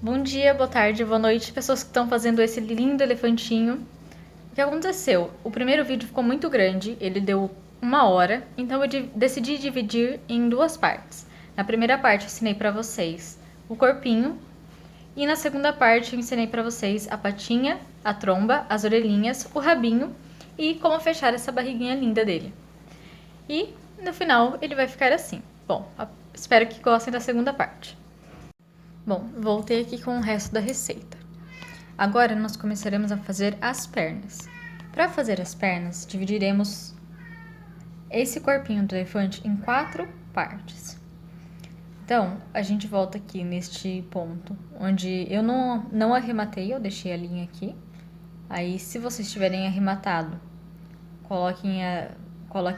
Bom dia, boa tarde, boa noite, pessoas que estão fazendo esse lindo elefantinho. O que aconteceu? O primeiro vídeo ficou muito grande, ele deu 1 hora, então eu decidi dividir em 2 partes. Na primeira parte eu ensinei pra vocês o corpinho e na segunda parte eu ensinei pra vocês a patinha, a tromba, as orelhinhas, o rabinho e como fechar essa barriguinha linda dele. E no final ele vai ficar assim. Bom, espero que gostem da segunda parte. Bom, voltei aqui com o resto da receita. Agora nós começaremos a fazer as pernas. Para fazer as pernas, dividiremos esse corpinho do elefante em 4 partes. Então, a gente volta aqui neste ponto, onde eu não arrematei, eu deixei a linha aqui. Aí, se vocês tiverem arrematado, coloquem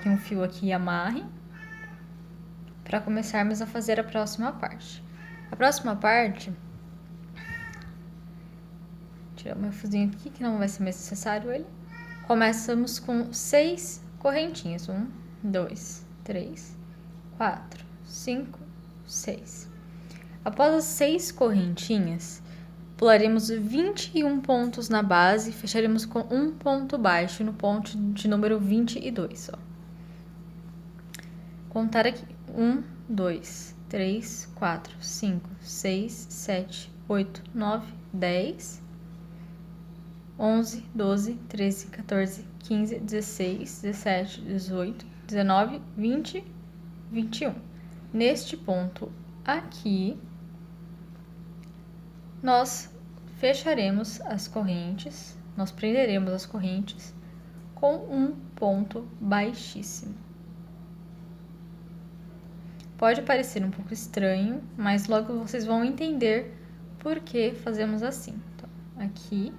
um fio aqui e amarrem, para começarmos a fazer a próxima parte. A próxima parte, tirar o meu fiozinho aqui, que não vai ser mais necessário ele. Começamos com 6 correntinhas. 1, 2, 3, 4, 5, 6. Após as 6 correntinhas, pularemos 21 pontos na base e fecharemos com um ponto baixo no ponto de número 22. Ó. Contar aqui. 1, 2, 3, 4, 5, 6, 7, 8, 9, 10, 11, 12, 13, 14, 15, 16, 17, 18, 19, 20, 21. Neste ponto aqui, nós fecharemos as correntes, nós prenderemos as correntes com um ponto baixíssimo. Pode parecer um pouco estranho, mas logo vocês vão entender por que fazemos assim. Então, aqui,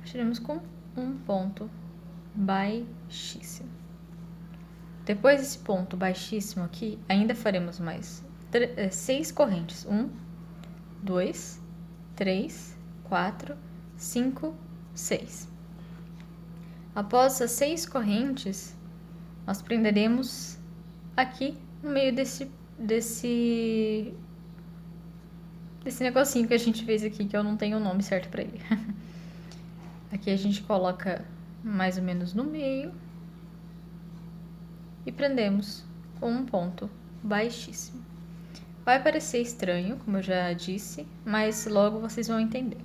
fecharemos com um ponto baixíssimo. Depois desse ponto baixíssimo aqui, ainda faremos mais 6 correntes. 1, 2, 3, 4, 5, 6. Após as 6 correntes, nós prenderemos aqui no meio desse negocinho que a gente fez aqui, que eu não tenho o nome certo para ele. Aqui a gente coloca mais ou menos no meio e prendemos com um ponto baixíssimo. Vai parecer estranho, como eu já disse, mas logo vocês vão entender.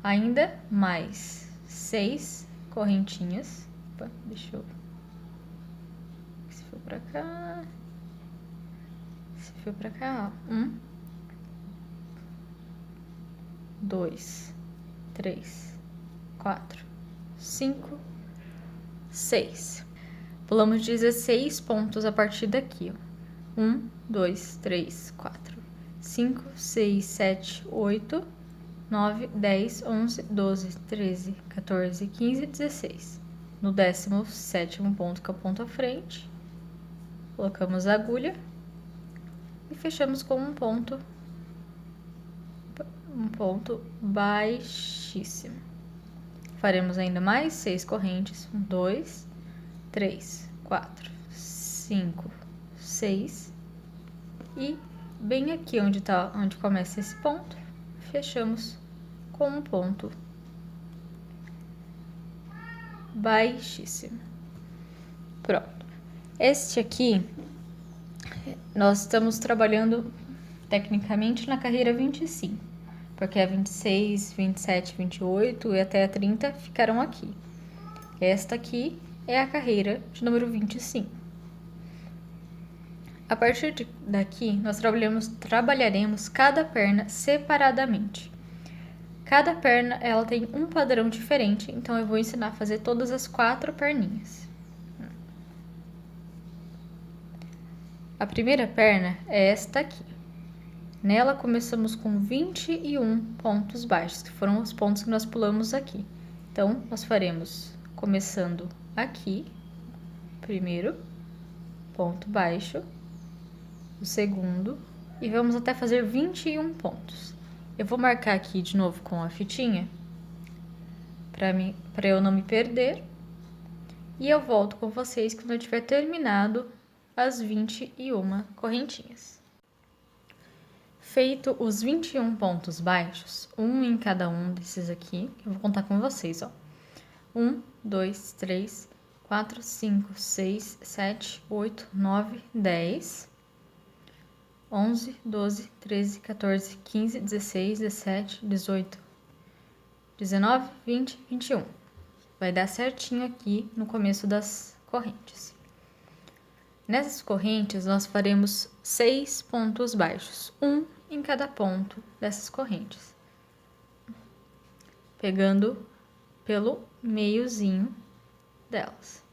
Ainda mais 6 correntinhas. Opa, deixa eu... Esse fio pra cá. Esse fio pra cá, ó. 1, 2, 3, 4, 5, 6. Pulamos 16 pontos a partir daqui, ó. 1, 2, 3, 4, 5, 6, 7, 8, 9, 10, 11, 12, 13, 14, 15, 16. No 17º ponto, que é o ponto à frente, colocamos a agulha e fechamos com um ponto baixíssimo. Faremos ainda mais 6 correntes. 1, 2, 3, 4, 5, 6. E bem aqui onde começa esse ponto, fechamos com um ponto baixíssimo. Pronto. Este aqui, nós estamos trabalhando tecnicamente na carreira 25, porque a 26, 27, 28 e até a 30 ficaram aqui. Esta aqui é a carreira de número 25. A partir daqui, nós trabalharemos cada perna separadamente. Cada perna ela tem um padrão diferente, então eu vou ensinar a fazer todas as 4 perninhas. A primeira perna é esta aqui. Nela começamos com 21 pontos baixos, que foram os pontos que nós pulamos aqui. Então, nós faremos começando aqui, primeiro ponto baixo, o segundo, e vamos até fazer 21 pontos. Eu vou marcar aqui de novo com a fitinha, para eu não me perder, e eu volto com vocês quando eu tiver terminado as 21 correntinhas. Feito os 21 pontos baixos, um em cada um desses aqui, eu vou contar com vocês, ó. 1, 2, 3, 4, 5, 6, 7, 8, 9, 10, 11, 12, 13, 14, 15, 16, 17, 18, 19, 20, 21. Vai dar certinho aqui no começo das correntes. Nessas correntes, nós faremos 6 pontos baixos, um em cada ponto dessas correntes, pegando pelo meiozinho delas.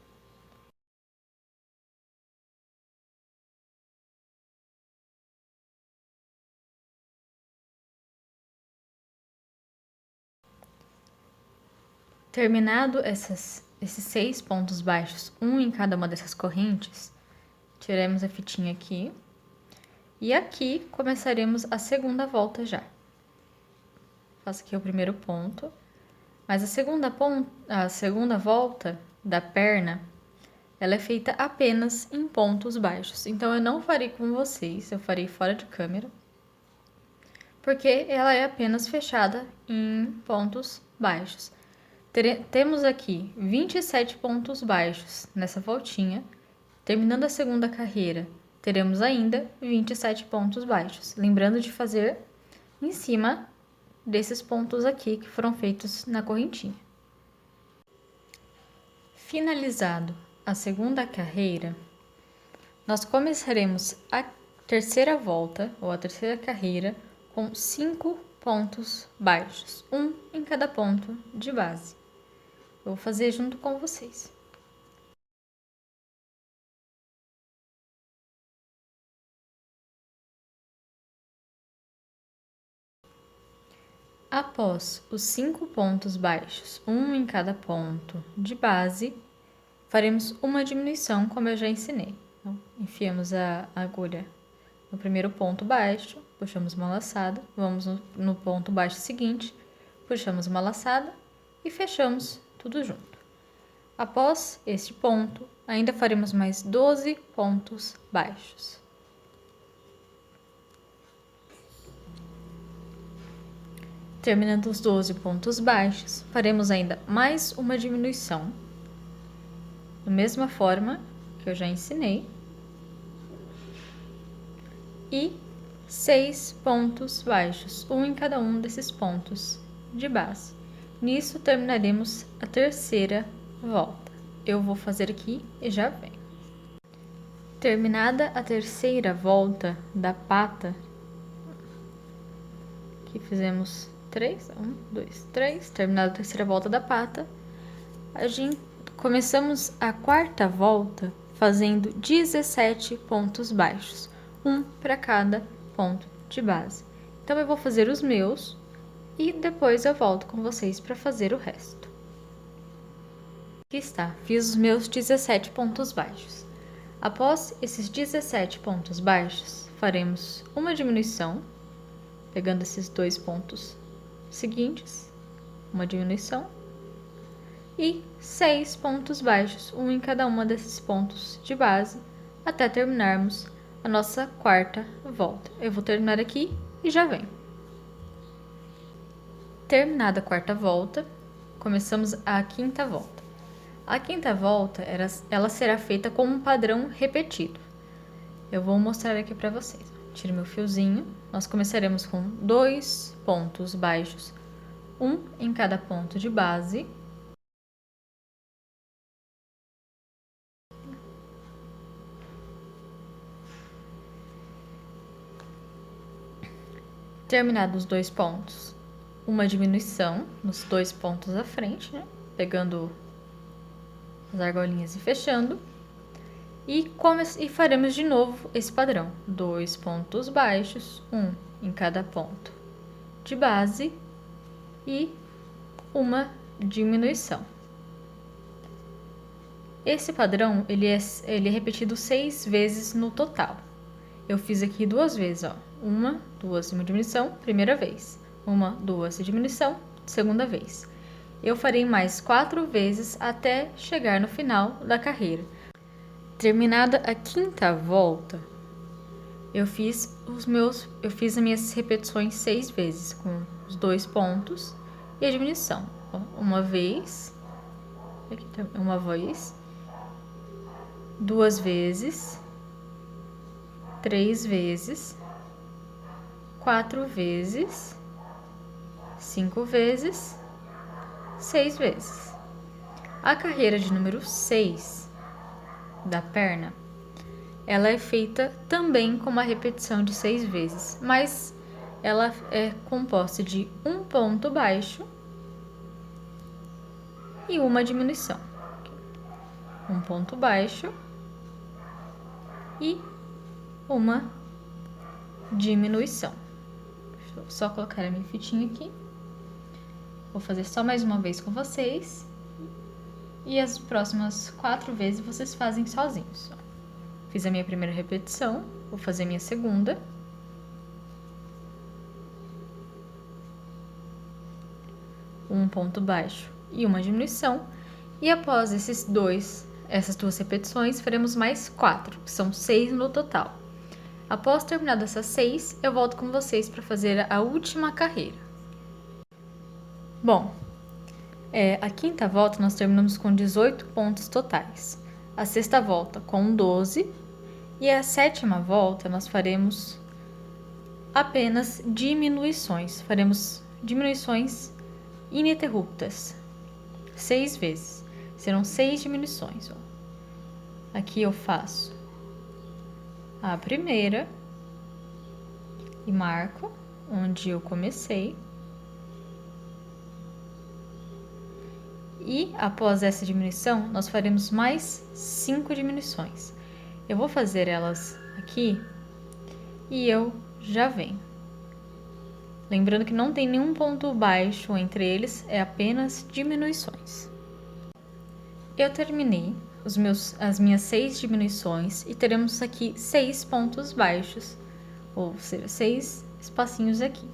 Terminado esses 6 pontos baixos, um em cada uma dessas correntes, tiramos a fitinha aqui e aqui começaremos a segunda volta já. Faço aqui o primeiro ponto, mas a segunda volta da perna, ela é feita apenas em pontos baixos. Então, eu não farei com vocês, eu farei fora de câmera, porque ela é apenas fechada em pontos baixos. Temos aqui 27 pontos baixos nessa voltinha. Terminando a segunda carreira, teremos ainda 27 pontos baixos. Lembrando de fazer em cima desses pontos aqui que foram feitos na correntinha. Finalizado a segunda carreira, nós começaremos a terceira volta, ou a terceira carreira, com 5 pontos baixos, um em cada ponto de base. Eu vou fazer junto com vocês. Após os 5 pontos baixos, um em cada ponto de base, faremos uma diminuição, como eu já ensinei. Então, enfiamos a agulha no primeiro ponto baixo, puxamos uma laçada, vamos no ponto baixo seguinte, puxamos uma laçada e fechamos tudo junto. Após este ponto, ainda faremos mais 12 pontos baixos. Terminando os 12 pontos baixos, faremos ainda mais uma diminuição, da mesma forma que eu já ensinei, e 6 pontos baixos, um em cada um desses pontos de base. Nisso, terminaremos a terceira volta. Eu vou fazer aqui e já venho. Terminada a terceira volta da pata, que fizemos 3, 1, 2, 3, terminada a terceira volta da pata, começamos a quarta volta fazendo 17 pontos baixos, um para cada ponto de base. Então, eu vou fazer os meus e depois eu volto com vocês para fazer o resto. Aqui está, fiz os meus 17 pontos baixos. Após esses 17 pontos baixos, faremos uma diminuição, pegando esses 2 pontos seguintes, uma diminuição, e 6 pontos baixos, um em cada uma desses pontos de base, até terminarmos a nossa quarta volta. Eu vou terminar aqui e já venho. Terminada a quarta volta, começamos a quinta volta. A quinta volta, ela será feita com um padrão repetido. Eu vou mostrar aqui para vocês. Tiro meu fiozinho, nós começaremos com 2 pontos baixos, um em cada ponto de base. Terminados os 2 pontos, uma diminuição nos 2 pontos à frente, né? Pegando as argolinhas e fechando. E faremos de novo esse padrão, 2 pontos baixos, um em cada ponto de base e uma diminuição. Esse padrão ele é repetido 6 vezes no total. Eu fiz aqui 2 vezes, ó. 1, 2 e uma diminuição, primeira vez. 1, 2 e diminuição, segunda vez. Eu farei mais 4 vezes até chegar no final da carreira. Terminada a quinta volta, eu fiz eu fiz as minhas repetições 6 vezes, com os 2 pontos e a diminuição. Uma vez, aqui tá, uma vez, 2 vezes, 3 vezes, 4 vezes, 5 vezes, 6 vezes. A carreira de número 6 da perna, ela é feita também com uma repetição de 6 vezes, mas ela é composta de um ponto baixo e uma diminuição. Um ponto baixo e uma diminuição. Deixa eu só colocar a minha fitinha aqui. Vou fazer só mais uma vez com vocês. E as próximas 4 vezes vocês fazem sozinhos. Fiz a minha primeira repetição, vou fazer a minha segunda. Um ponto baixo e uma diminuição. E após essas 2 repetições, faremos mais 4, que são 6 no total. Após terminar essas 6, eu volto com vocês para fazer a última carreira. Bom, a quinta volta nós terminamos com 18 pontos totais. A sexta volta com 12 e a sétima volta nós faremos apenas diminuições. Faremos diminuições ininterruptas 6 vezes. Serão 6 diminuições. Aqui eu faço a primeira e marco onde eu comecei. E após essa diminuição, nós faremos mais 5 diminuições. Eu vou fazer elas aqui e eu já venho. Lembrando que não tem nenhum ponto baixo entre eles, é apenas diminuições. Eu terminei as minhas 6 diminuições e teremos aqui 6 pontos baixos, ou seja, 6 espacinhos aqui.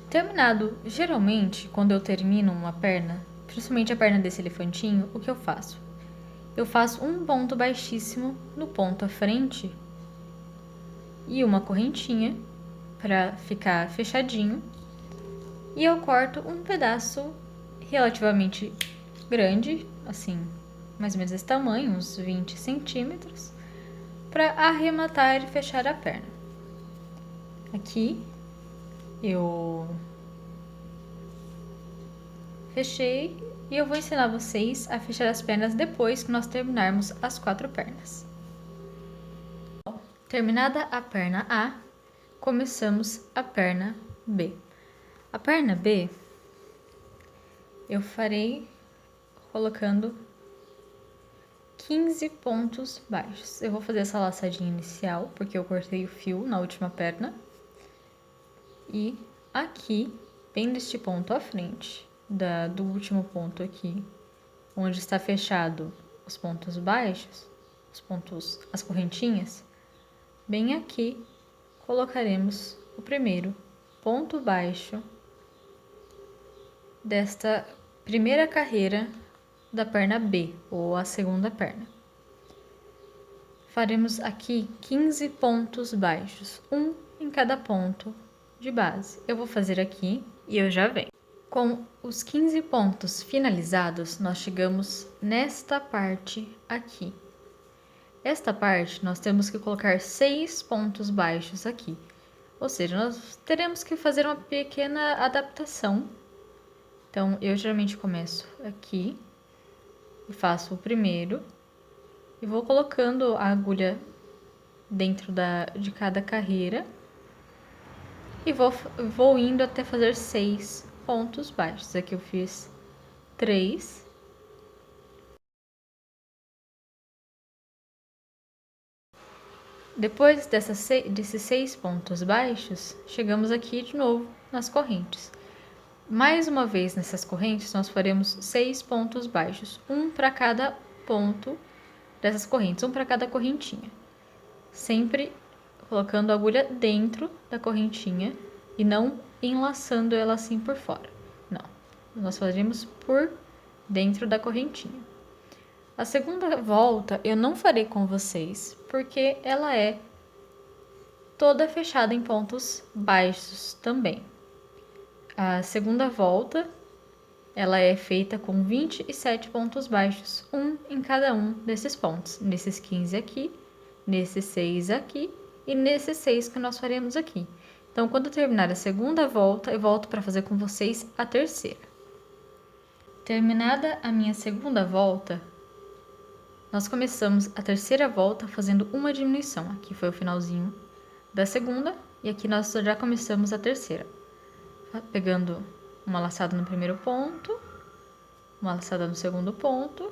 Terminado, geralmente, quando eu termino uma perna, principalmente a perna desse elefantinho, o que eu faço? Eu faço um ponto baixíssimo no ponto à frente e uma correntinha para ficar fechadinho. E eu corto um pedaço relativamente grande, assim, mais ou menos desse tamanho, uns 20 centímetros, para arrematar e fechar a perna. Aqui eu fechei e eu vou ensinar vocês a fechar as pernas depois que nós terminarmos as 4 pernas. Terminada a perna A, começamos a perna B. A perna B eu farei colocando 15 pontos baixos. Eu vou fazer essa laçadinha inicial, porque eu cortei o fio na última perna. E aqui, bem neste ponto à frente, do último ponto aqui, onde está fechado os pontos baixos, as correntinhas, bem aqui colocaremos o primeiro ponto baixo desta primeira carreira da perna B, ou a segunda perna. Faremos aqui 15 pontos baixos, um em cada ponto de base. Eu vou fazer aqui e eu já venho. Com os 15 pontos finalizados, nós chegamos nesta parte aqui. Esta parte, nós temos que colocar 6 pontos baixos aqui. Ou seja, nós teremos que fazer uma pequena adaptação. Então, eu geralmente começo aqui e faço o primeiro. E vou colocando a agulha dentro de cada carreira. E vou indo até fazer 6 pontos baixos. Aqui eu fiz 3. Depois desses 6 pontos baixos, chegamos aqui de novo nas correntes. Mais uma vez nessas correntes, nós faremos 6 pontos baixos, um para cada ponto dessas correntes, um para cada correntinha. Sempre colocando a agulha dentro da correntinha e não enlaçando ela assim por fora. Não, nós faremos por dentro da correntinha. A segunda volta eu não farei com vocês, porque ela é toda fechada em pontos baixos também. A segunda volta, ela é feita com 27 pontos baixos, um em cada um desses pontos, nesses 15 aqui, nesses 6 aqui e nesses 6 que nós faremos aqui. Então, quando terminar a segunda volta, eu volto para fazer com vocês a terceira. Terminada a minha segunda volta, nós começamos a terceira volta fazendo uma diminuição. Aqui foi o finalzinho da segunda e aqui nós já começamos a terceira. Pegando uma laçada no primeiro ponto, uma laçada no segundo ponto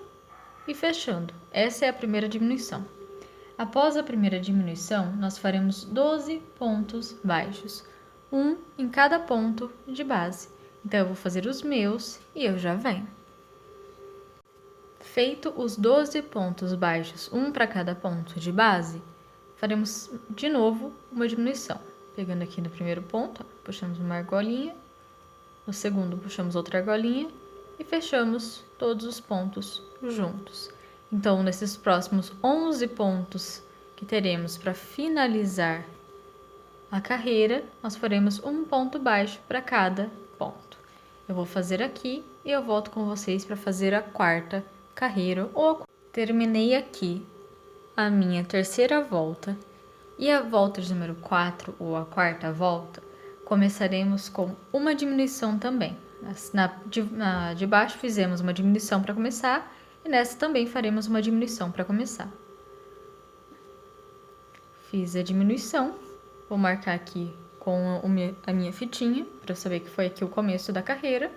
e fechando. Essa é a primeira diminuição. Após a primeira diminuição, nós faremos 12 pontos baixos, um em cada ponto de base. Então, eu vou fazer os meus e eu já venho. Feito os 12 pontos baixos, um para cada ponto de base, faremos de novo uma diminuição. Pegando aqui no primeiro ponto, puxamos uma argolinha, no segundo puxamos outra argolinha e fechamos todos os pontos juntos. Então, nesses próximos 11 pontos que teremos para finalizar a carreira, nós faremos um ponto baixo para cada ponto. Eu vou fazer aqui e eu volto com vocês para fazer a quarta carreira. Terminei aqui a minha terceira volta e a volta de número 4 ou a quarta volta, começaremos com uma diminuição também. De baixo fizemos uma diminuição para começar e nessa também faremos uma diminuição para começar. Fiz a diminuição, vou marcar aqui com a minha fitinha para eu saber que foi aqui o começo da carreira.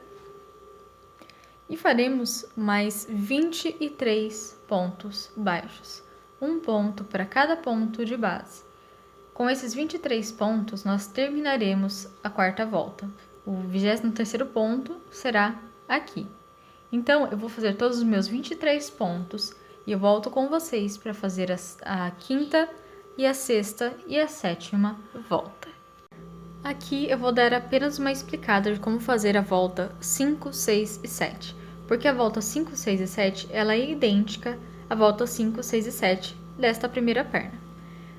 E faremos mais 23 pontos baixos, um ponto para cada ponto de base. Com esses 23 pontos, nós terminaremos a quarta volta. O 23º ponto será aqui. Então, eu vou fazer todos os meus 23 pontos e eu volto com vocês para fazer a quinta e a sexta e a sétima volta. Aqui eu vou dar apenas uma explicada de como fazer a volta 5, 6 e 7, porque a volta 5, 6 e 7 ela é idêntica à volta 5, 6 e 7 desta primeira perna.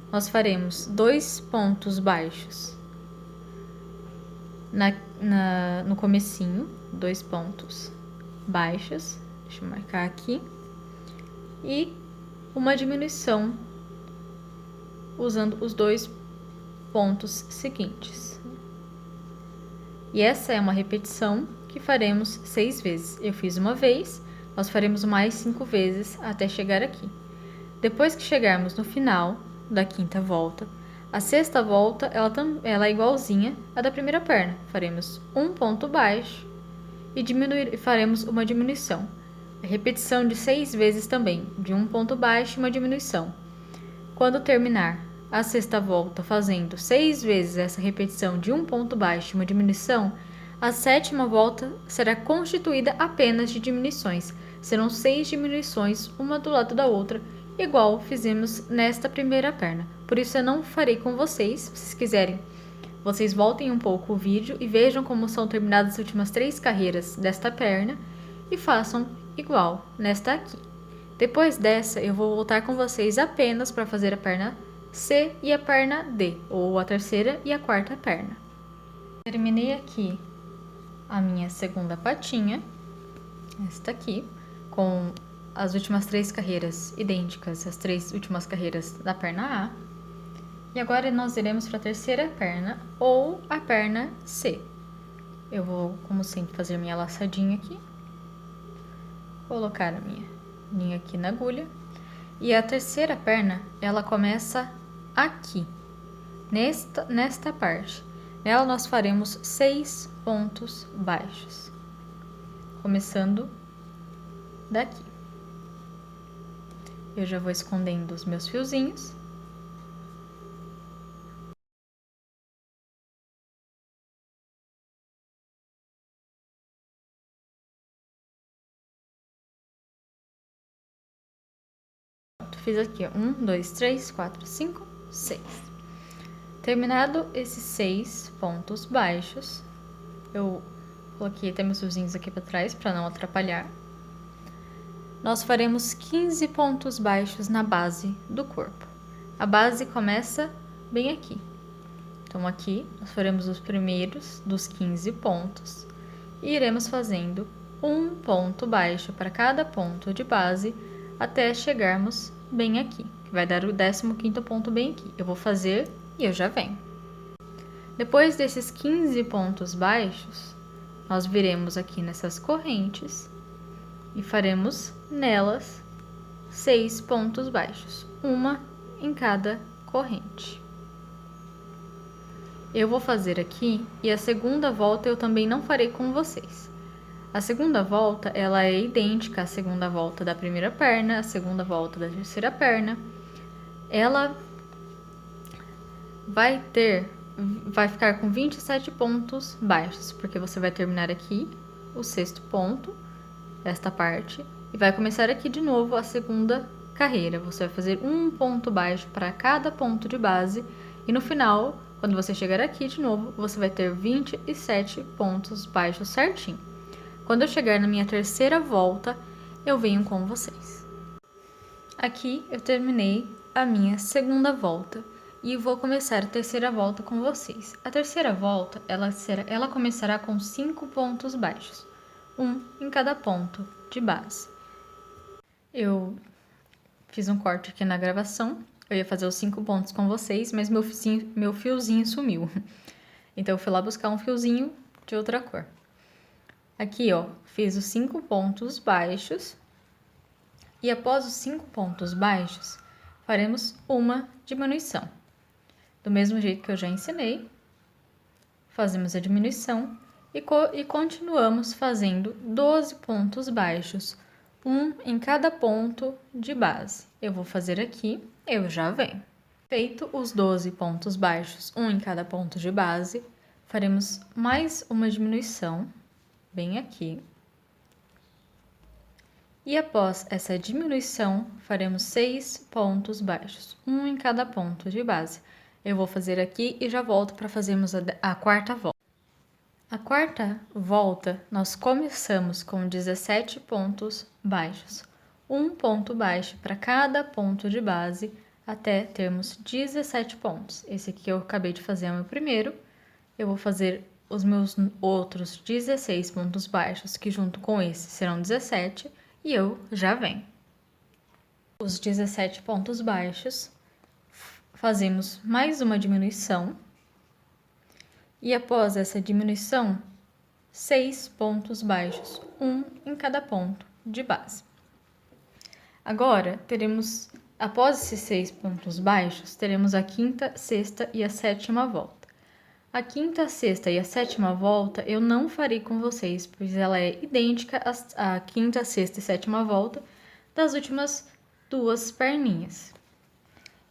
Nós faremos 2 pontos baixos no comecinho, 2 pontos baixos, deixa eu marcar aqui, e uma diminuição usando os 2 pontos seguintes. E essa é uma repetição que faremos 6 vezes. Eu fiz uma vez, nós faremos mais 5 vezes até chegar aqui. Depois que chegarmos no final da quinta volta, a sexta volta ela é igualzinha à da primeira perna. Faremos um ponto baixo e faremos uma diminuição. A repetição de 6 vezes também, de um ponto baixo e uma diminuição. Quando terminar a sexta volta fazendo 6 vezes essa repetição de um ponto baixo e uma diminuição, a sétima volta será constituída apenas de diminuições. Serão 6 diminuições, uma do lado da outra, igual fizemos nesta primeira perna. Por isso eu não farei com vocês. Se vocês quiserem, vocês voltem um pouco o vídeo e vejam como são terminadas as últimas 3 carreiras desta perna e façam igual nesta aqui. Depois dessa, eu vou voltar com vocês apenas para fazer a perna C e a perna D, ou a terceira e a quarta perna. Terminei aqui a minha segunda patinha, esta aqui, com as últimas 3 carreiras idênticas, as 3 últimas carreiras da perna A. E agora nós iremos para a terceira perna, ou a perna C. Eu vou, como sempre, fazer minha laçadinha aqui. Colocar a minha linha aqui na agulha. E a terceira perna, ela começa aqui, nesta parte. Nela nós faremos 6 pontos baixos, começando daqui. Eu já vou escondendo os meus fiozinhos. Fiz aqui, ó, 1, 2, 3, 4, 5, 6. Terminado esses 6 pontos baixos, eu coloquei até meus fiozinhos aqui para trás para não atrapalhar. Nós faremos 15 pontos baixos na base do corpo. A base começa bem aqui. Então, aqui, nós faremos os primeiros dos 15 pontos e iremos fazendo um ponto baixo para cada ponto de base até chegarmos bem aqui, que vai dar o 15º ponto bem aqui. Eu vou fazer e eu já venho. Depois desses 15 pontos baixos, nós viremos aqui nessas correntes e faremos nelas 6 pontos baixos, uma em cada corrente. Eu vou fazer aqui e a segunda volta eu também não farei com vocês. A segunda volta, ela é idêntica à segunda volta da primeira perna, a segunda volta da terceira perna. Ela vai ficar com 27 pontos baixos, porque você vai terminar aqui o 6º ponto, esta parte, e vai começar aqui de novo a segunda carreira. Você vai fazer um ponto baixo para cada ponto de base, e no final, quando você chegar aqui de novo, você vai ter 27 pontos baixos certinho. Quando eu chegar na minha terceira volta, eu venho com vocês. Aqui eu terminei a minha segunda volta e vou começar a terceira volta com vocês. A terceira volta, ela começará com 5 pontos baixos, um em cada ponto de base. Eu fiz um corte aqui na gravação, eu ia fazer os 5 pontos com vocês, mas meu fiozinho sumiu. Então eu fui lá buscar um fiozinho de outra cor. Aqui, ó, fiz os 5 pontos baixos e após os 5 pontos baixos, faremos uma diminuição. Do mesmo jeito que eu já ensinei, fazemos a diminuição e continuamos fazendo 12 pontos baixos, um em cada ponto de base. Eu vou fazer aqui, eu já venho. Feito os 12 pontos baixos, um em cada ponto de base, faremos mais uma diminuição, bem aqui. E após essa diminuição, faremos 6 pontos baixos, um em cada ponto de base. Eu vou fazer aqui e já volto para fazermos a quarta volta. A quarta volta, nós começamos com 17 pontos baixos, um ponto baixo para cada ponto de base, até termos 17 pontos. Esse aqui eu acabei de fazer é o meu primeiro, eu vou fazer os meus outros 16 pontos baixos, que junto com esse serão 17, e eu já venho. Os 17 pontos baixos, fazemos mais uma diminuição, e após essa diminuição, 6 pontos baixos, um em cada ponto de base. Agora, após esses 6 pontos baixos, teremos a quinta, sexta e a sétima volta. A quinta, sexta e a sétima volta eu não farei com vocês, pois ela é idêntica à quinta, sexta e sétima volta das últimas 2 perninhas.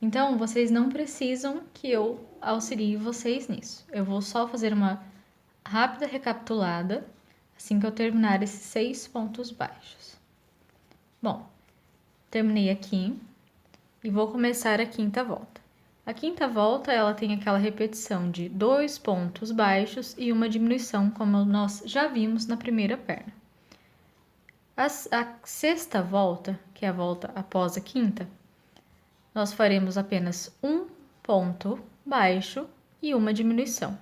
Então, vocês não precisam que eu auxilie vocês nisso. Eu vou só fazer uma rápida recapitulada assim que eu terminar esses 6 pontos baixos. Bom, terminei aqui e vou começar a quinta volta. A quinta volta, ela tem aquela repetição de 2 pontos baixos e uma diminuição, como nós já vimos na primeira perna. A sexta volta, que é a volta após a quinta, nós faremos apenas um ponto baixo e uma diminuição.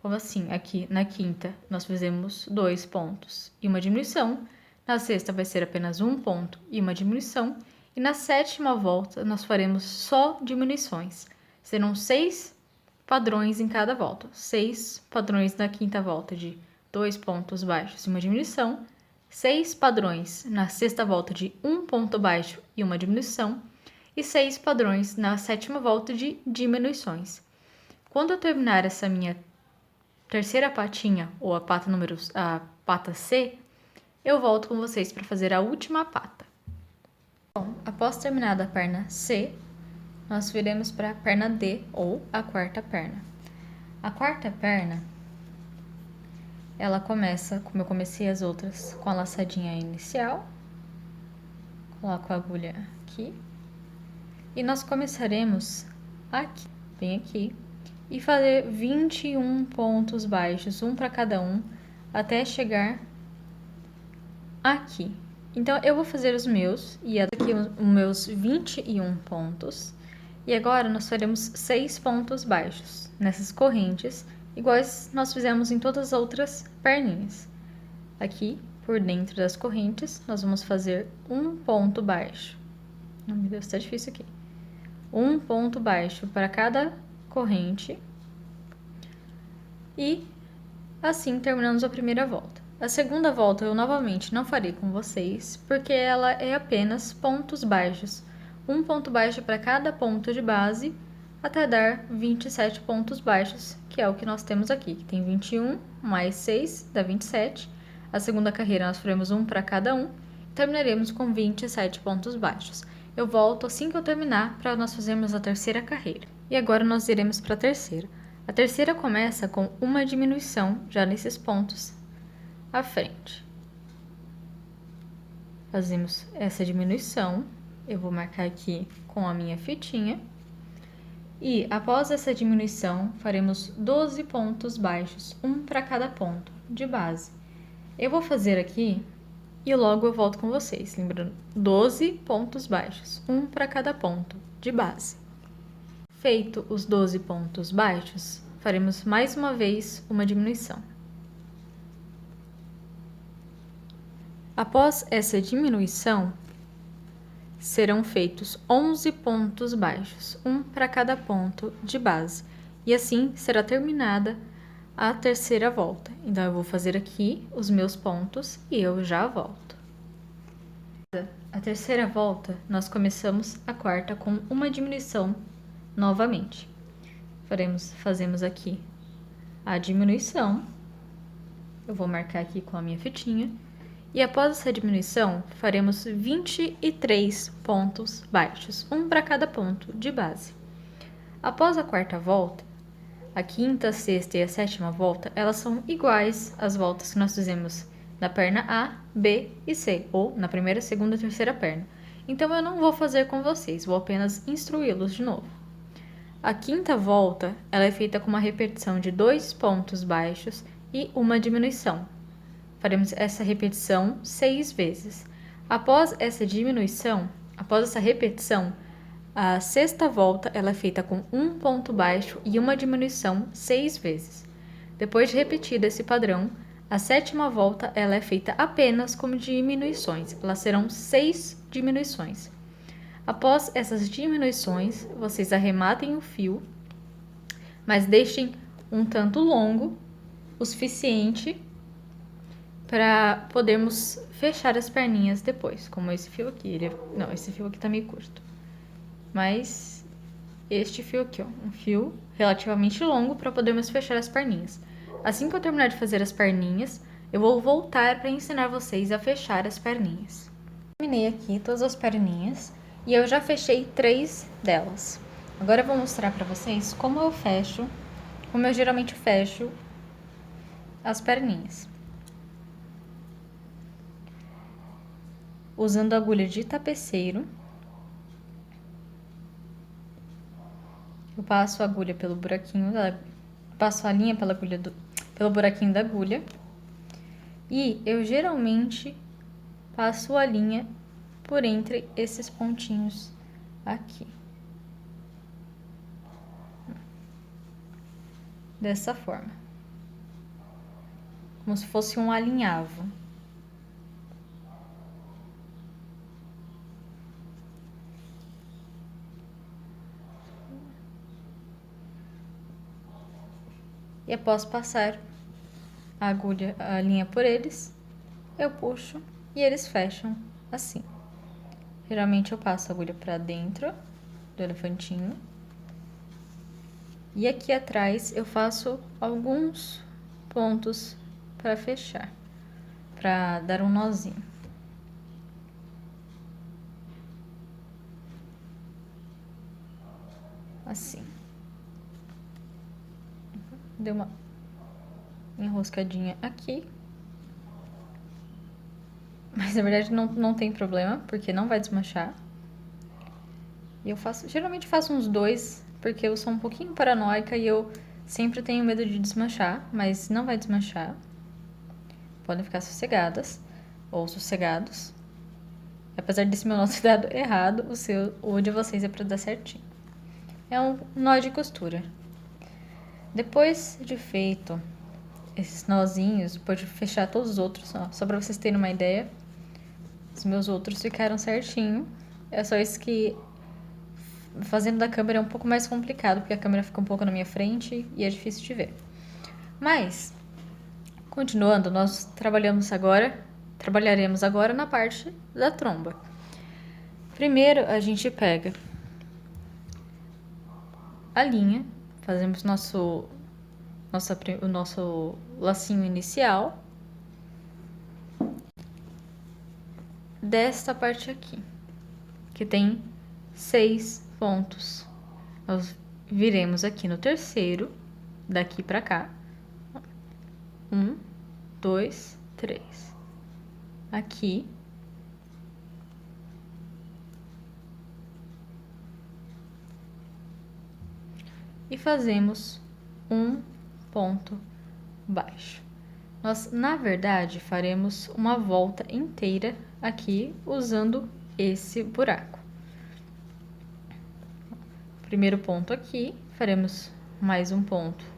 Como assim? Aqui na quinta, nós fizemos 2 pontos e uma diminuição. Na sexta, vai ser apenas um ponto e uma diminuição. E na sétima volta, nós faremos só diminuições. Serão 6 padrões em cada volta. 6 padrões na quinta volta de 2 pontos baixos e uma diminuição. 6 padrões na sexta volta de um ponto baixo e uma diminuição. E 6 padrões na sétima volta de diminuições. Quando eu terminar essa minha terceira patinha, ou a pata C, eu volto com vocês para fazer a última pata. Bom, após terminada a perna C, nós viremos para a perna D, ou a quarta perna. A quarta perna, ela começa, como eu comecei as outras, com a laçadinha inicial. Coloco a agulha aqui. E nós começaremos aqui, bem aqui, e fazer 21 pontos baixos, um para cada um, até chegar aqui. Então, eu vou fazer os meus, e aqui os meus 21 pontos, E agora nós faremos 6 pontos baixos nessas correntes, iguais nós fizemos em todas as outras perninhas. Aqui, por dentro das correntes, nós vamos fazer um ponto baixo. Oh, meu Deus, tá difícil aqui. Um ponto baixo para cada corrente. E assim terminamos a primeira volta. A segunda volta eu novamente não farei com vocês, porque ela é apenas pontos baixos. Um ponto baixo para cada ponto de base, até dar 27 pontos baixos, que é o que nós temos aqui. Que tem 21 mais 6 dá 27. A segunda carreira nós faremos um para cada um. Terminaremos com 27 pontos baixos. Eu volto assim que eu terminar para nós fazermos a terceira carreira. E agora nós iremos para a terceira. A terceira começa com uma diminuição já nesses pontos à frente. Fazemos essa diminuição. Eu vou marcar aqui com a minha fitinha. E após essa diminuição, faremos 12 pontos baixos, um para cada ponto de base. Eu vou fazer aqui e logo eu volto com vocês. Lembrando, 12 pontos baixos, um para cada ponto de base. Feito os 12 pontos baixos, faremos mais uma vez uma diminuição. Após essa diminuição, serão feitos 11 pontos baixos, um para cada ponto de base. E assim será terminada a terceira volta. Então, eu vou fazer aqui os meus pontos e eu já volto. A terceira volta, nós começamos a quarta com uma diminuição novamente. Fazemos aqui a diminuição. Eu vou marcar aqui com a minha fitinha. E após essa diminuição, faremos 23 pontos baixos, um para cada ponto de base. Após a quarta volta, a quinta, a sexta e a sétima volta, elas são iguais às voltas que nós fizemos na perna A, B e C, ou na primeira, segunda e terceira perna. Então, eu não vou fazer com vocês, vou apenas instruí-los de novo. A quinta volta, ela é feita com uma repetição de 2 pontos baixos e uma diminuição. Faremos essa repetição 6 vezes. Após essa repetição, a sexta volta ela é feita com um ponto baixo e uma diminuição 6 vezes. Depois de repetido esse padrão, a sétima volta ela é feita apenas com diminuições. Elas serão 6 diminuições. Após essas diminuições, vocês arrematem o fio, mas deixem um tanto longo, o suficiente para podermos fechar as perninhas depois, como esse fio aqui. Esse fio aqui tá meio curto. Mas este fio aqui, ó, um fio relativamente longo para podermos fechar as perninhas. Assim que eu terminar de fazer as perninhas, eu vou voltar para ensinar vocês a fechar as perninhas. Terminei aqui todas as perninhas e eu já fechei 3 delas. Agora eu vou mostrar para vocês como eu geralmente fecho as perninhas. Usando a agulha de tapeceiro, eu passo a agulha pelo buraquinho passo a linha pelo buraquinho da agulha e eu geralmente passo a linha por entre esses pontinhos aqui. Dessa forma. Como se fosse um alinhavo. E após passar a linha por eles, eu puxo e eles fecham assim. Geralmente eu passo a agulha para dentro do elefantinho. E aqui atrás eu faço alguns pontos para fechar, para dar um nozinho. Assim. Deu uma enroscadinha aqui. Mas na verdade não tem problema, porque não vai desmanchar. E eu geralmente faço uns 2, porque eu sou um pouquinho paranoica e eu sempre tenho medo de desmanchar, mas não vai desmanchar. Podem ficar sossegadas ou sossegados. Apesar desse meu nosso dado errado, o de vocês é para dar certinho. é um nó de costura. Depois de feito esses nozinhos, pode fechar todos os outros, ó, só para vocês terem uma ideia. Os meus outros ficaram certinho. É só isso que fazendo da câmera é um pouco mais complicado, porque a câmera fica um pouco na minha frente e é difícil de ver. Mas, continuando, nós trabalharemos agora na parte da tromba. Primeiro, a gente pega a linha, fazemos o nosso lacinho inicial desta parte aqui, que tem 6 pontos. Nós viremos aqui no terceiro, daqui pra cá. 1, 2, 3. Aqui. E fazemos um ponto baixo. Nós, na verdade, faremos uma volta inteira aqui usando esse buraco. Primeiro ponto aqui, faremos mais um ponto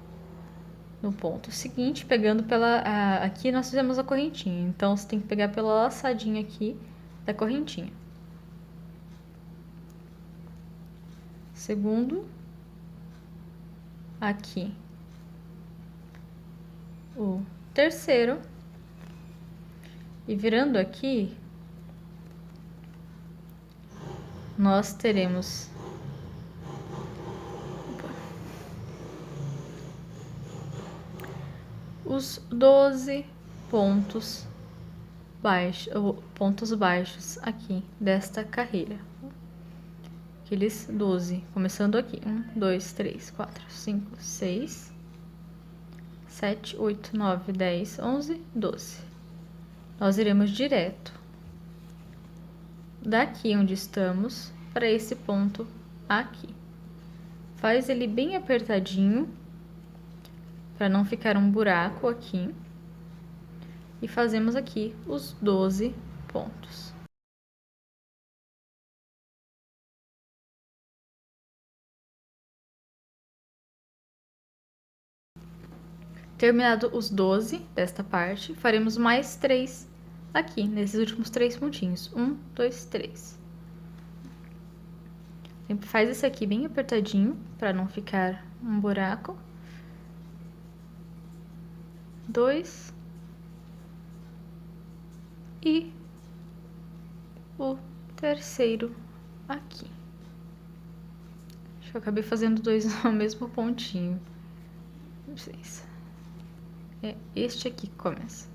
no ponto seguinte, pegando pela... aqui nós fizemos a correntinha, então você tem que pegar pela laçadinha aqui da correntinha. Segundo, aqui o terceiro, e virando aqui, nós teremos os 12 pontos baixos aqui desta carreira. Aqueles 12, começando aqui. 1, 2, 3, 4, 5, 6, 7, 8, 9, 10, 11, 12. Nós iremos direto daqui onde estamos para esse ponto aqui. Faz ele bem apertadinho, para não ficar um buraco aqui. E fazemos aqui os 12 pontos. Terminado os 12 desta parte, faremos mais 3 aqui, nesses últimos 3 pontinhos. 1, 2, 3. Sempre faz esse aqui bem apertadinho, para não ficar um buraco. 2. E o terceiro aqui. Acho que eu acabei fazendo 2 no mesmo pontinho. Não sei se... É este aqui que começa.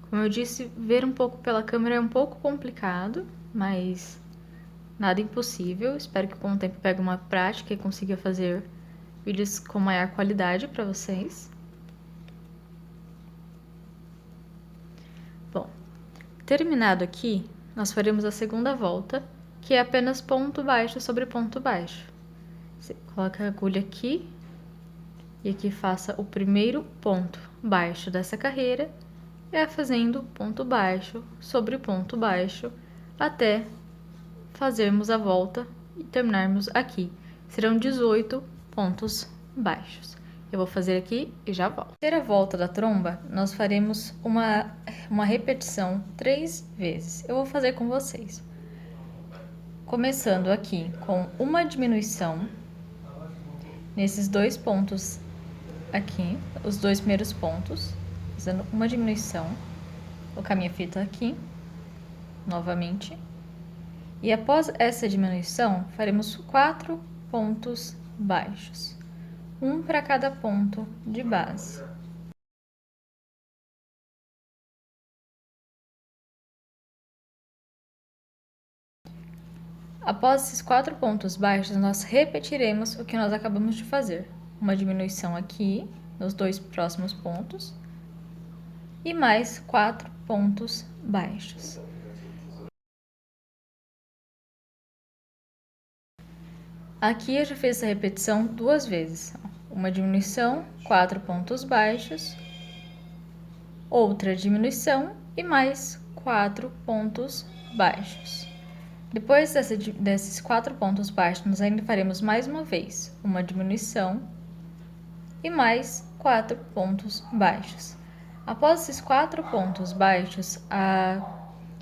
Como eu disse, ver um pouco pela câmera é um pouco complicado, mas nada impossível. Espero que com o tempo pegue uma prática e consiga fazer vídeos com maior qualidade para vocês. Bom, terminado aqui, nós faremos a segunda volta, que é apenas ponto baixo sobre ponto baixo. Você coloca a agulha aqui e aqui faça o primeiro ponto baixo dessa carreira, e vai fazendo ponto baixo sobre ponto baixo até fazermos a volta e terminarmos aqui. Serão 18 pontos baixos. Eu vou fazer aqui e já volto. Na terceira volta da tromba, nós faremos uma repetição 3 vezes. Eu vou fazer com vocês. Começando aqui com uma diminuição nesses 2 pontos aqui, os 2 primeiros pontos, fazendo uma diminuição. Vou colocar minha fita aqui, novamente. E após essa diminuição, faremos 4 pontos baixos. Um para cada ponto de base. Após esses 4 pontos baixos, nós repetiremos o que nós acabamos de fazer. Uma diminuição aqui, nos 2 próximos pontos, e mais 4 pontos baixos. Aqui eu já fiz essa repetição 2 vezes. Uma diminuição, 4 pontos baixos, outra diminuição e mais 4 pontos baixos. Depois desses 4 pontos baixos, nós ainda faremos mais uma vez uma diminuição e mais 4 pontos baixos. Após esses 4 pontos baixos,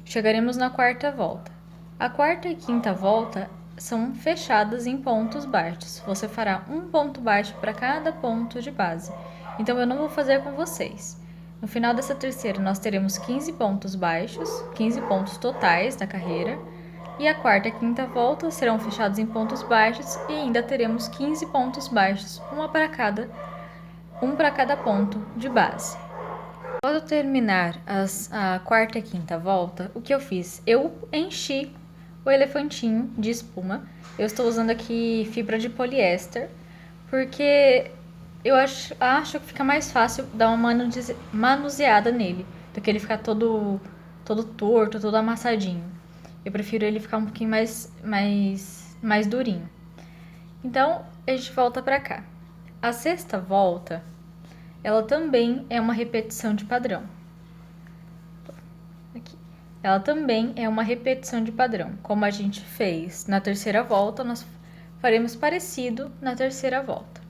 chegaremos na quarta volta. A quarta e quinta volta são fechadas em pontos baixos. Você fará um ponto baixo para cada ponto de base. Então, eu não vou fazer com vocês. No final dessa terceira, nós teremos 15 pontos baixos, 15 pontos totais da carreira. E a quarta e a quinta volta serão fechados em pontos baixos e ainda teremos 15 pontos baixos, um para cada ponto de base. Após eu terminar a quarta e quinta volta, o que eu fiz? Eu enchi o elefantinho de espuma. Eu estou usando aqui fibra de poliéster, porque eu acho que fica mais fácil dar uma manuseada nele, do que ele ficar todo torto, todo amassadinho. Eu prefiro ele ficar um pouquinho mais durinho. Então, a gente volta pra cá. A sexta volta, ela também é uma repetição de padrão. Aqui. Ela também é uma repetição de padrão. Como a gente fez na terceira volta, nós faremos parecido na terceira volta.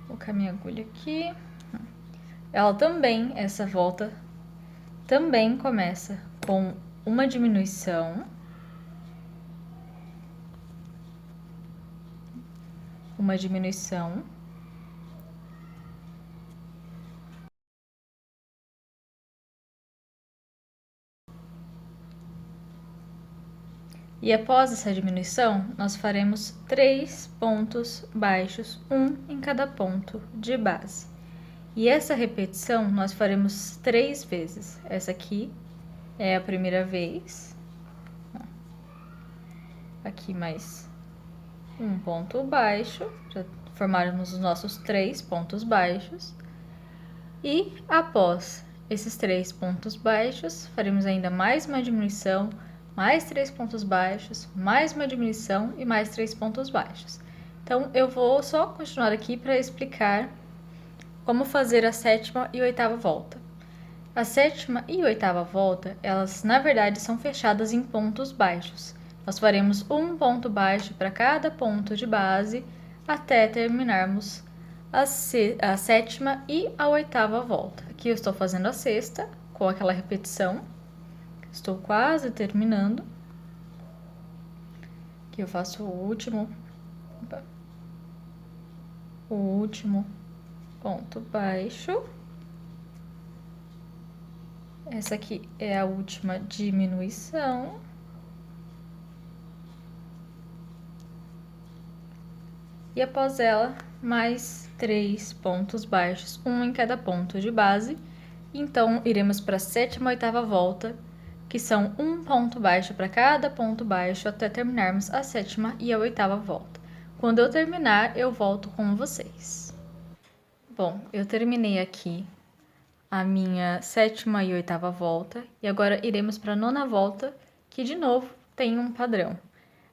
Vou colocar minha agulha aqui. Essa volta também começa com uma diminuição, e após essa diminuição, nós faremos 3 pontos baixos, um em cada ponto de base. E essa repetição nós faremos 3 vezes. Essa aqui é a primeira vez. Aqui mais um ponto baixo, já formarmos os nossos 3 pontos baixos. E após esses 3 pontos baixos, faremos ainda mais uma diminuição, mais 3 pontos baixos, mais uma diminuição e mais 3 pontos baixos. Então, eu vou só continuar aqui para explicar como fazer a sétima e oitava volta. A sétima e oitava volta, elas na verdade são fechadas em pontos baixos. Nós faremos um ponto baixo para cada ponto de base até terminarmos a sétima e a oitava volta. Aqui eu estou fazendo a sexta com aquela repetição. Estou quase terminando. Aqui eu faço o último ponto baixo. Essa aqui é a última diminuição. E após ela, mais 3 pontos baixos, um em cada ponto de base. Então, iremos para a sétima e oitava volta, que são um ponto baixo para cada ponto baixo, até terminarmos a sétima e a oitava volta. Quando eu terminar, eu volto com vocês. Bom, eu terminei aqui a minha sétima e oitava volta, e agora iremos para a nona volta, que de novo tem um padrão.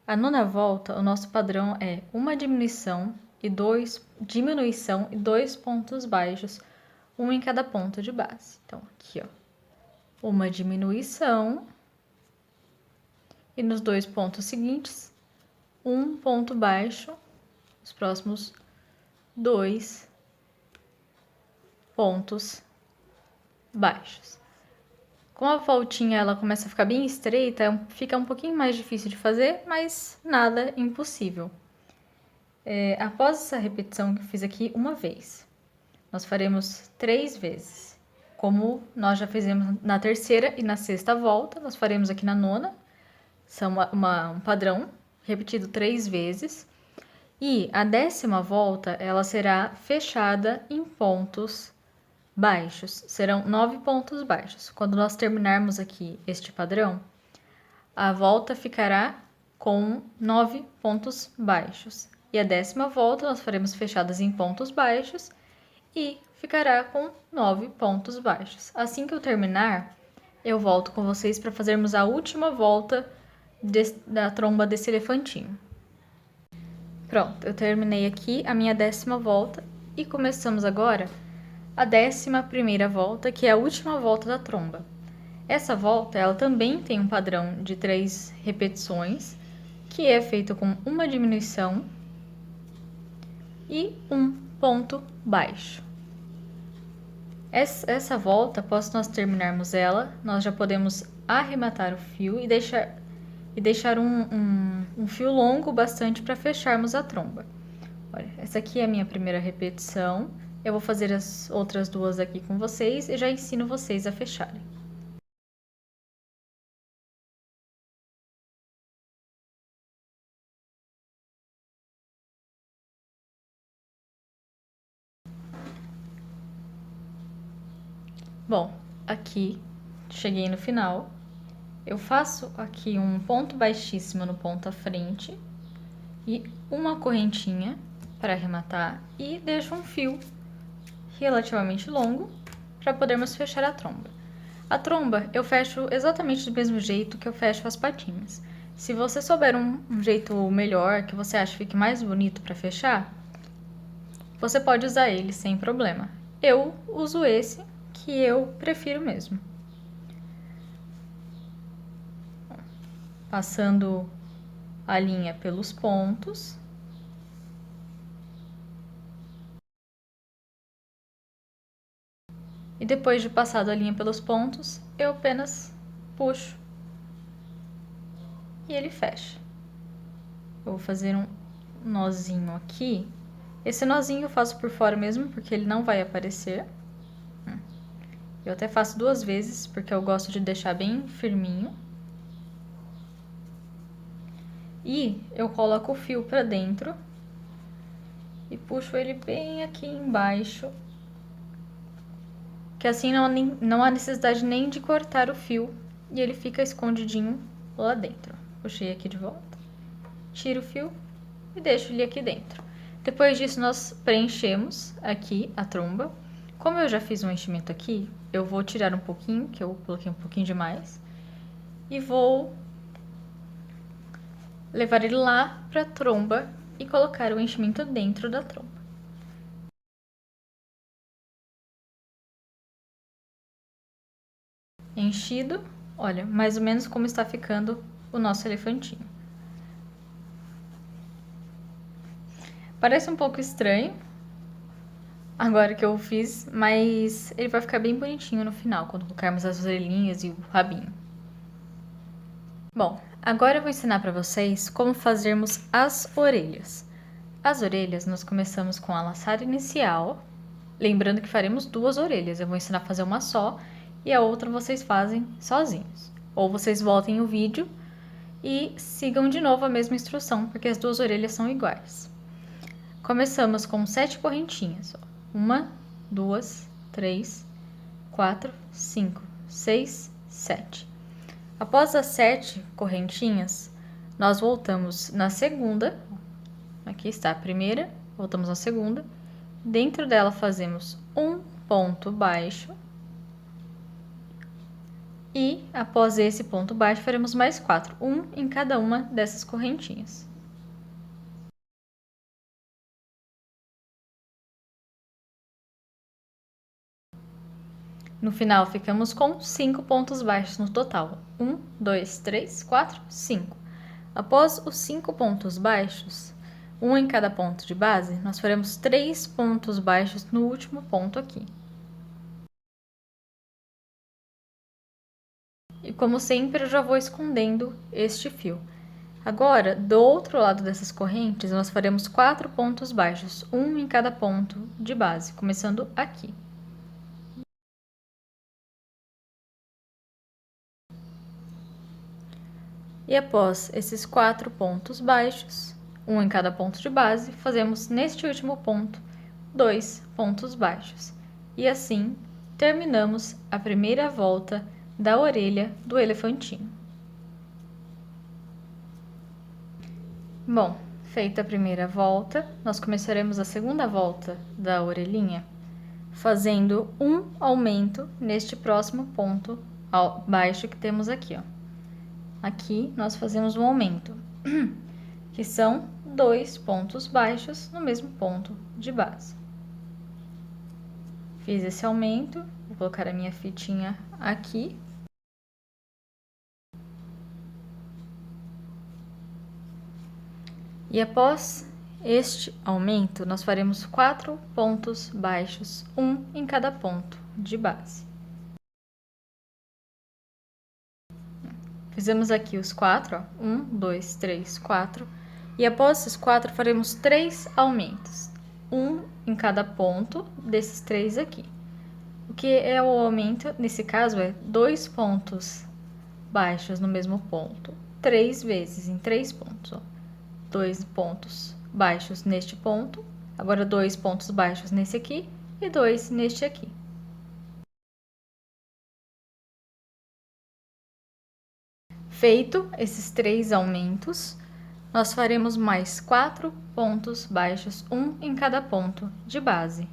A nona volta, o nosso padrão é uma diminuição e 2 pontos baixos, um em cada ponto de base. Então, aqui, ó, uma diminuição e nos 2 pontos seguintes, um ponto baixo, os próximos 2 pontos baixos. Como a voltinha ela começa a ficar bem estreita, fica um pouquinho mais difícil de fazer, mas nada impossível. Após essa repetição que eu fiz aqui uma vez, nós faremos 3 vezes. Como nós já fizemos na terceira e na sexta volta, nós faremos aqui na nona. São um padrão repetido 3 vezes. E a 10ª volta, ela será fechada em pontos baixos. Serão 9 pontos baixos. Quando nós terminarmos aqui este padrão, a volta ficará com 9 pontos baixos. E a 10ª volta nós faremos fechadas em pontos baixos e ficará com 9 pontos baixos. Assim que eu terminar, eu volto com vocês para fazermos a última volta da tromba desse elefantinho. Pronto, eu terminei aqui a minha 10ª volta e começamos agora a 11ª volta, que é a última volta da tromba. Essa volta, ela também tem um padrão de 3 repetições, que é feito com uma diminuição e um ponto baixo. Essa volta, após nós terminarmos ela, nós já podemos arrematar o fio e deixar um fio longo bastante para fecharmos a tromba. Olha, essa aqui é a minha primeira repetição. Eu vou fazer as outras duas aqui com vocês e já ensino vocês a fecharem. Bom, aqui cheguei no final. Eu faço aqui um ponto baixíssimo no ponto à frente e uma correntinha para arrematar e deixo um fio relativamente longo para podermos fechar a tromba. A tromba eu fecho exatamente do mesmo jeito que eu fecho as patinhas. Se você souber um jeito melhor, que você acha que fique mais bonito para fechar, você pode usar ele sem problema. Eu uso esse que eu prefiro mesmo. Passando a linha pelos pontos. E depois de passado a linha pelos pontos, eu apenas puxo e ele fecha. Eu vou fazer um nozinho aqui. Esse nozinho eu faço por fora mesmo, porque ele não vai aparecer. Eu até faço 2 vezes, porque eu gosto de deixar bem firminho. E eu coloco o fio pra dentro e puxo ele bem aqui embaixo, que assim não há necessidade nem de cortar o fio e ele fica escondidinho lá dentro. Puxei aqui de volta, tiro o fio e deixo ele aqui dentro. Depois disso, nós preenchemos aqui a tromba. Como eu já fiz um enchimento aqui, eu vou tirar um pouquinho, que eu coloquei um pouquinho demais, e vou levar ele lá para a tromba e colocar o enchimento dentro da tromba. Enchido, olha, mais ou menos como está ficando o nosso elefantinho. Parece um pouco estranho, agora que eu fiz, mas ele vai ficar bem bonitinho no final, quando colocarmos as orelhinhas e o rabinho. Bom, agora eu vou ensinar para vocês como fazermos as orelhas. As orelhas, nós começamos com a laçada inicial, lembrando que faremos 2 orelhas. Eu vou ensinar a fazer uma só e a outra vocês fazem sozinhos. Ou vocês voltem o vídeo e sigam de novo a mesma instrução, porque as 2 orelhas são iguais. Começamos com 7 correntinhas. 1, 2, 3, 4, 5, 6, 7. Após as 7 correntinhas, nós voltamos na segunda. Aqui está a primeira, voltamos na segunda. Dentro dela fazemos um ponto baixo. E após esse ponto baixo, faremos mais 4, um em cada uma dessas correntinhas. No final, ficamos com 5 pontos baixos no total. 1, 2, 3, 4, 5. Após os 5 pontos baixos, um em cada ponto de base, nós faremos 3 pontos baixos no último ponto aqui. E como sempre, eu já vou escondendo este fio. Agora, do outro lado dessas correntes, nós faremos 4 pontos baixos, um em cada ponto de base, começando aqui. E após esses 4 pontos baixos, um em cada ponto de base, fazemos neste último ponto 2 pontos baixos. E assim terminamos a primeira volta da orelha do elefantinho. Bom, feita a primeira volta, nós começaremos a segunda volta da orelhinha fazendo um aumento neste próximo ponto baixo que temos aqui, ó. Aqui nós fazemos um aumento, que são 2 pontos baixos no mesmo ponto de base. Fiz esse aumento, vou colocar a minha fitinha aqui E após este aumento, nós faremos 4 pontos baixos, um em cada ponto de base. Fizemos aqui os 4, 1, 2, 3, 4. E após esses 4, faremos 3 aumentos, um em cada ponto desses 3 aqui. O que é o aumento, nesse caso, é 2 pontos baixos no mesmo ponto, 3 vezes em 3 pontos. 2 pontos baixos neste ponto, agora 2 pontos baixos nesse aqui e 2 neste aqui. Feito esses 3 aumentos, nós faremos mais 4 pontos baixos, um em cada ponto de base.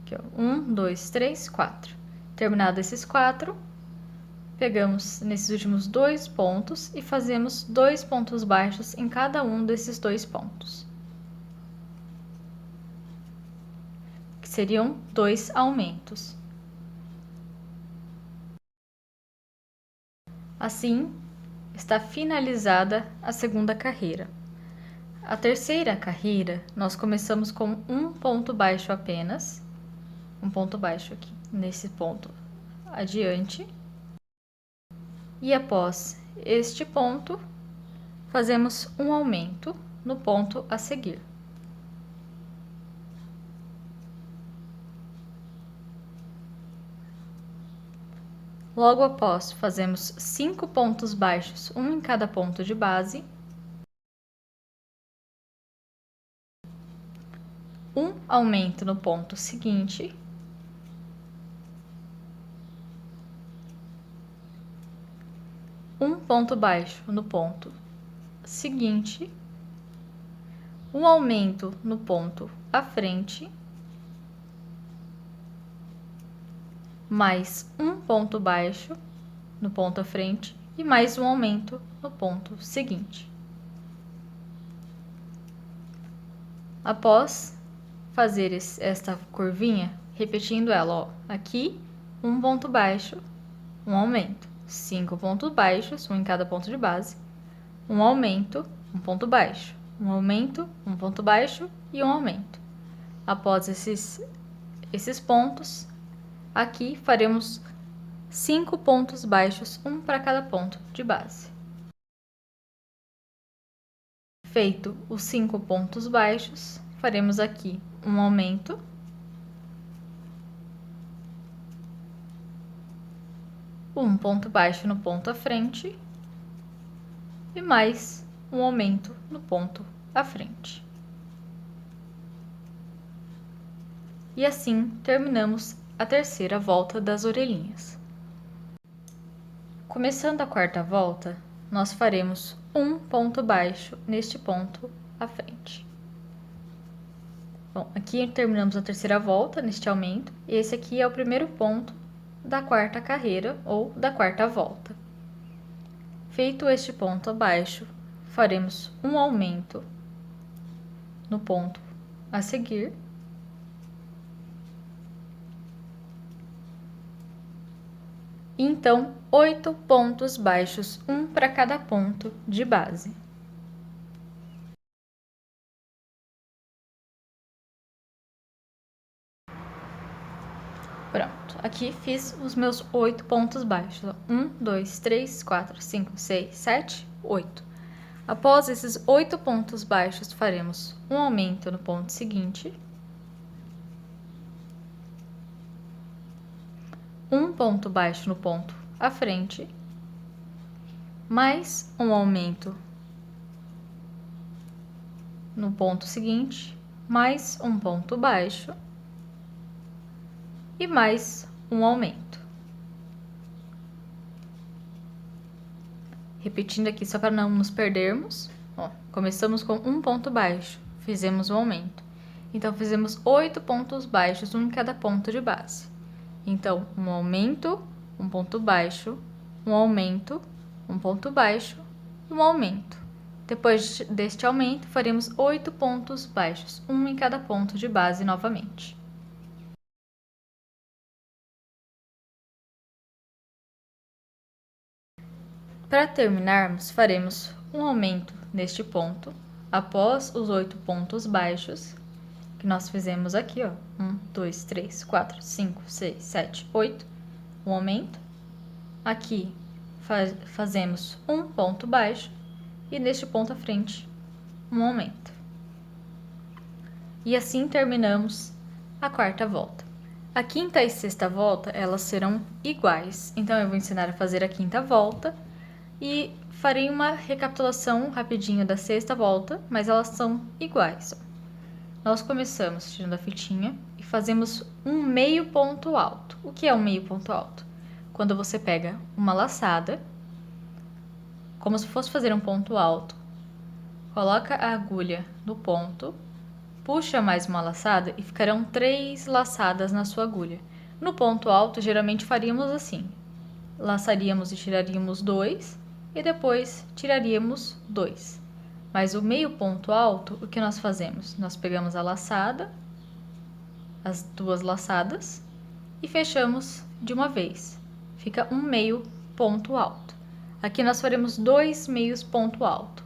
Aqui, ó, 1, 2, 3, 4. Terminado esses 4, pegamos nesses últimos 2 pontos e fazemos 2 pontos baixos em cada um desses 2 pontos, que seriam 2 aumentos. Assim, está finalizada a segunda carreira. A terceira carreira, nós começamos com um ponto baixo apenas, um ponto baixo aqui, nesse ponto adiante. E após este ponto, fazemos um aumento no ponto a seguir. Logo após, fazemos 5 pontos baixos, um em cada ponto de base. Um aumento no ponto seguinte. Um ponto baixo no ponto seguinte. Um aumento no ponto à frente. Mais um ponto baixo no ponto à frente e mais um aumento no ponto seguinte. Após fazer esta curvinha, repetindo ela, ó, aqui um ponto baixo, um aumento, 5 pontos baixos, um em cada ponto de base, um aumento, um ponto baixo, um aumento, um ponto baixo e um aumento. Após esses pontos, aqui faremos 5 pontos baixos, um para cada ponto de base. Feito os 5 pontos baixos, faremos aqui um aumento, um ponto baixo no ponto à frente e mais um aumento no ponto à frente. E assim terminamos a terceira volta das orelhinhas. Começando a quarta volta, nós faremos um ponto baixo neste ponto à frente. Bom, aqui terminamos a terceira volta neste aumento, e esse aqui é o primeiro ponto da quarta carreira ou da quarta volta. Feito este ponto abaixo, faremos um aumento no ponto a seguir. E então, 8 pontos baixos, um para cada ponto de base. Pronto, aqui fiz os meus 8 pontos baixos. 1, 2, 3, 4, 5, 6, 7, 8. Após esses 8 pontos baixos, faremos um aumento no ponto seguinte. Um ponto baixo no ponto à frente. Mais um aumento no ponto seguinte. Mais um ponto baixo. E mais um aumento. Repetindo aqui só para não nos perdermos. Ó, começamos com um ponto baixo, fizemos um aumento. Então, fizemos 8 pontos baixos, um em cada ponto de base. Então, um aumento, um ponto baixo, um aumento, um ponto baixo, um aumento. Depois deste aumento, faremos 8 pontos baixos, um em cada ponto de base novamente. Para terminarmos, faremos um aumento neste ponto, após os 8 pontos baixos, que nós fizemos aqui, ó, 1, 2, 3, 4, 5, 6, 7, 8, um aumento. Aqui fazemos um ponto baixo e neste ponto à frente, um aumento. E assim terminamos a quarta volta. A quinta e sexta volta, elas serão iguais. Então, eu vou ensinar a fazer a quinta volta e farei uma recapitulação rapidinho da sexta volta, mas elas são iguais. Nós começamos tirando a fitinha e fazemos um meio ponto alto. O que é um meio ponto alto? Quando você pega uma laçada, como se fosse fazer um ponto alto, coloca a agulha no ponto, puxa mais uma laçada e ficarão 3 laçadas na sua agulha. No ponto alto, geralmente faríamos assim: laçaríamos e tiraríamos 2 e depois tiraríamos 2. Mas o meio ponto alto, o que nós fazemos? Nós pegamos a laçada, as 2 laçadas e fechamos de uma vez. Fica um meio ponto alto. Aqui nós faremos 2 meios ponto alto.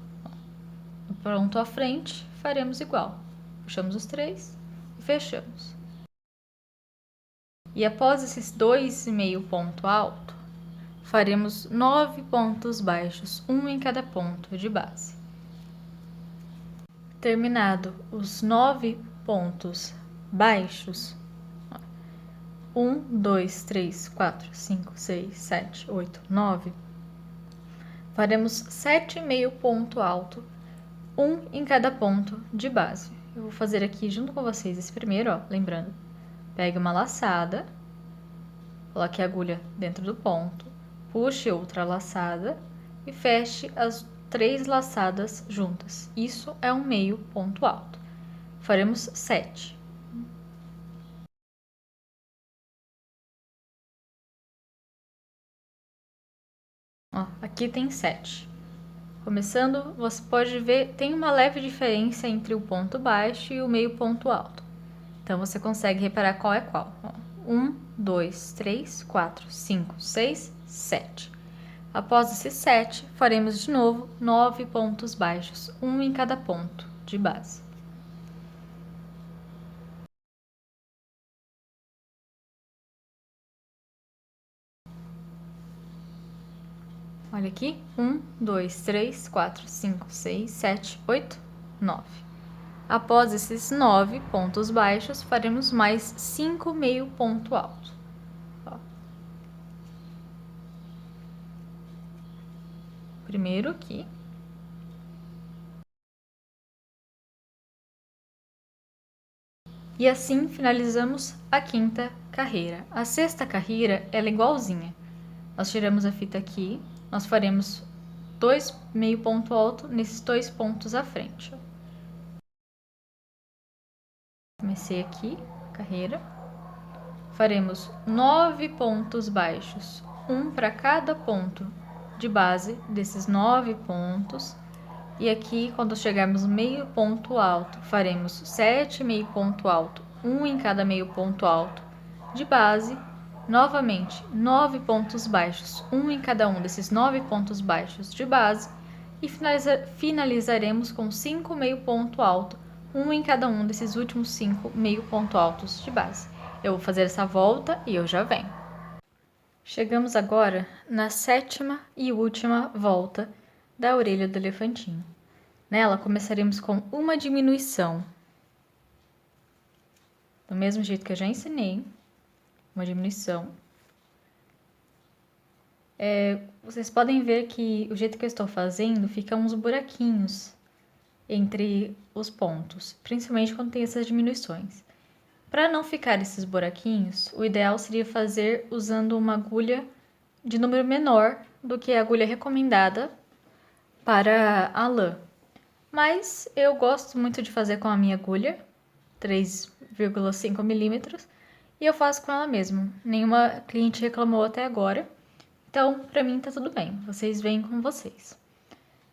No ponto à frente, faremos igual. Puxamos os 3 e fechamos. E após esses 2 meio ponto alto, faremos 9 pontos baixos, um em cada ponto de base. Terminado os 9 pontos baixos, 1, 2, 3, 4, 5, 6, 7, 8, 9, faremos 7 meio ponto alto, um em cada ponto de base. Eu vou fazer aqui junto com vocês esse primeiro, ó, lembrando. Pegue uma laçada, coloque a agulha dentro do ponto, puxe outra laçada e feche as 3 laçadas juntas. Isso é um meio ponto alto. Faremos 7. Ó, aqui tem 7. Começando, você pode ver, tem uma leve diferença entre o ponto baixo e o meio ponto alto. Então, você consegue reparar qual é qual. 1, 2, 3, 4, 5, 6, 7. Após esses 7, faremos de novo 9 pontos baixos, um em cada ponto de base. Olha aqui, 1, 2, 3, 4, 5, 6, 7, 8, 9. Após esses 9 pontos baixos, faremos mais 5 meio ponto alto. Ó. Primeiro aqui. E assim finalizamos a quinta carreira. A sexta carreira, ela é igualzinha. Nós tiramos a fita aqui, nós faremos 2 meio ponto alto nesses 2 pontos à frente. Comecei aqui, carreira. Faremos 9 pontos baixos, um para cada ponto de base desses 9 pontos. E aqui, quando chegarmos no meio ponto alto, faremos 7 meio ponto alto, um em cada meio ponto alto de base. Novamente, 9 pontos baixos, um em cada um desses 9 pontos baixos de base. E finalizaremos com 5 meio ponto alto, um em cada um desses últimos 5 meio ponto altos de base. Eu vou fazer essa volta e eu já venho. Chegamos agora na 7ª e última volta da orelha do elefantinho. Nela, começaremos com uma diminuição. Do mesmo jeito que eu já ensinei, uma diminuição. Vocês podem ver que o jeito que eu estou fazendo, fica uns buraquinhos entre os pontos, principalmente quando tem essas diminuições. Para não ficar esses buraquinhos, o ideal seria fazer usando uma agulha de número menor do que a agulha recomendada para a lã. Mas eu gosto muito de fazer com a minha agulha, 3,5 milímetros, e eu faço com ela mesmo. Nenhuma cliente reclamou até agora, então para mim tá tudo bem, vocês veem com vocês.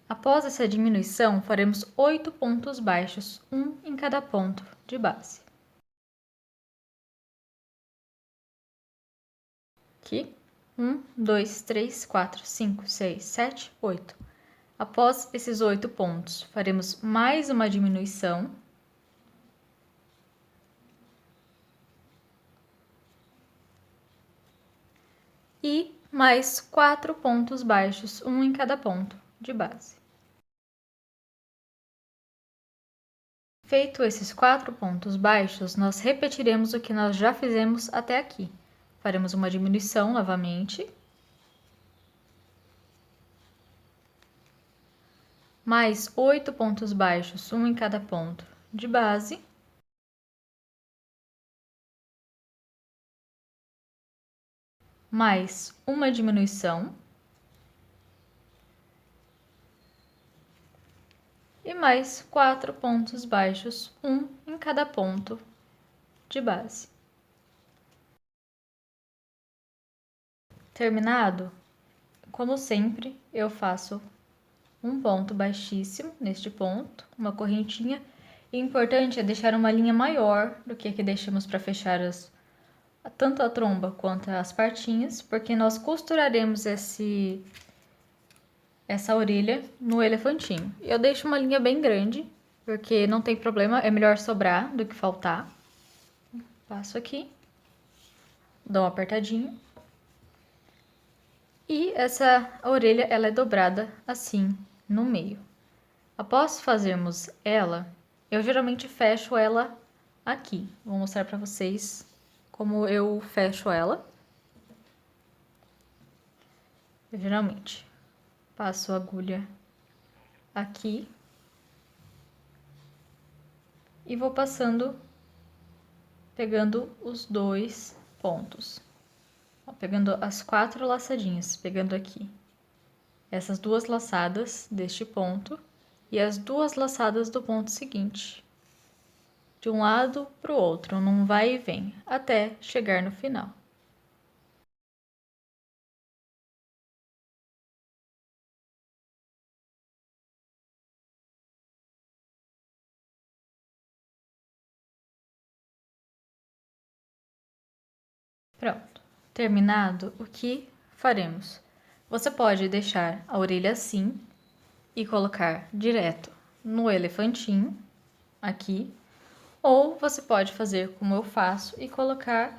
Após essa diminuição, faremos 8 pontos baixos, um em cada ponto de base. Aqui, 1, 2, 3, 4, 5, 6, 7, 8. Após esses 8 pontos, faremos mais uma diminuição. E mais 4 pontos baixos, um em cada ponto de base. Feito esses 4 pontos baixos, nós repetiremos o que nós já fizemos até aqui. Faremos uma diminuição novamente. Mais 8 pontos baixos, um em cada ponto de base. Mais uma diminuição. E mais 4 pontos baixos, um em cada ponto de base. Terminado? Como sempre, eu faço um ponto baixíssimo neste ponto, uma correntinha. E o importante é deixar uma linha maior do que a que deixamos para fechar tanto a tromba quanto as partinhas, porque nós costuraremos essa orelha no elefantinho. Eu deixo uma linha bem grande, porque não tem problema, é melhor sobrar do que faltar. Passo aqui, dou uma apertadinha. E essa orelha, ela é dobrada assim, no meio. Após fazermos ela, eu geralmente fecho ela aqui. Vou mostrar para vocês como eu fecho ela. Eu geralmente passo a agulha aqui e vou passando, pegando os 2 pontos. Ó, pegando as 4 laçadinhas, pegando aqui essas 2 laçadas deste ponto e as 2 laçadas do ponto seguinte, de um lado para o outro, num vai e vem, até chegar no final. Pronto. Terminado, o que faremos? Você pode deixar a orelha assim e colocar direto no elefantinho, aqui, ou você pode fazer como eu faço e colocar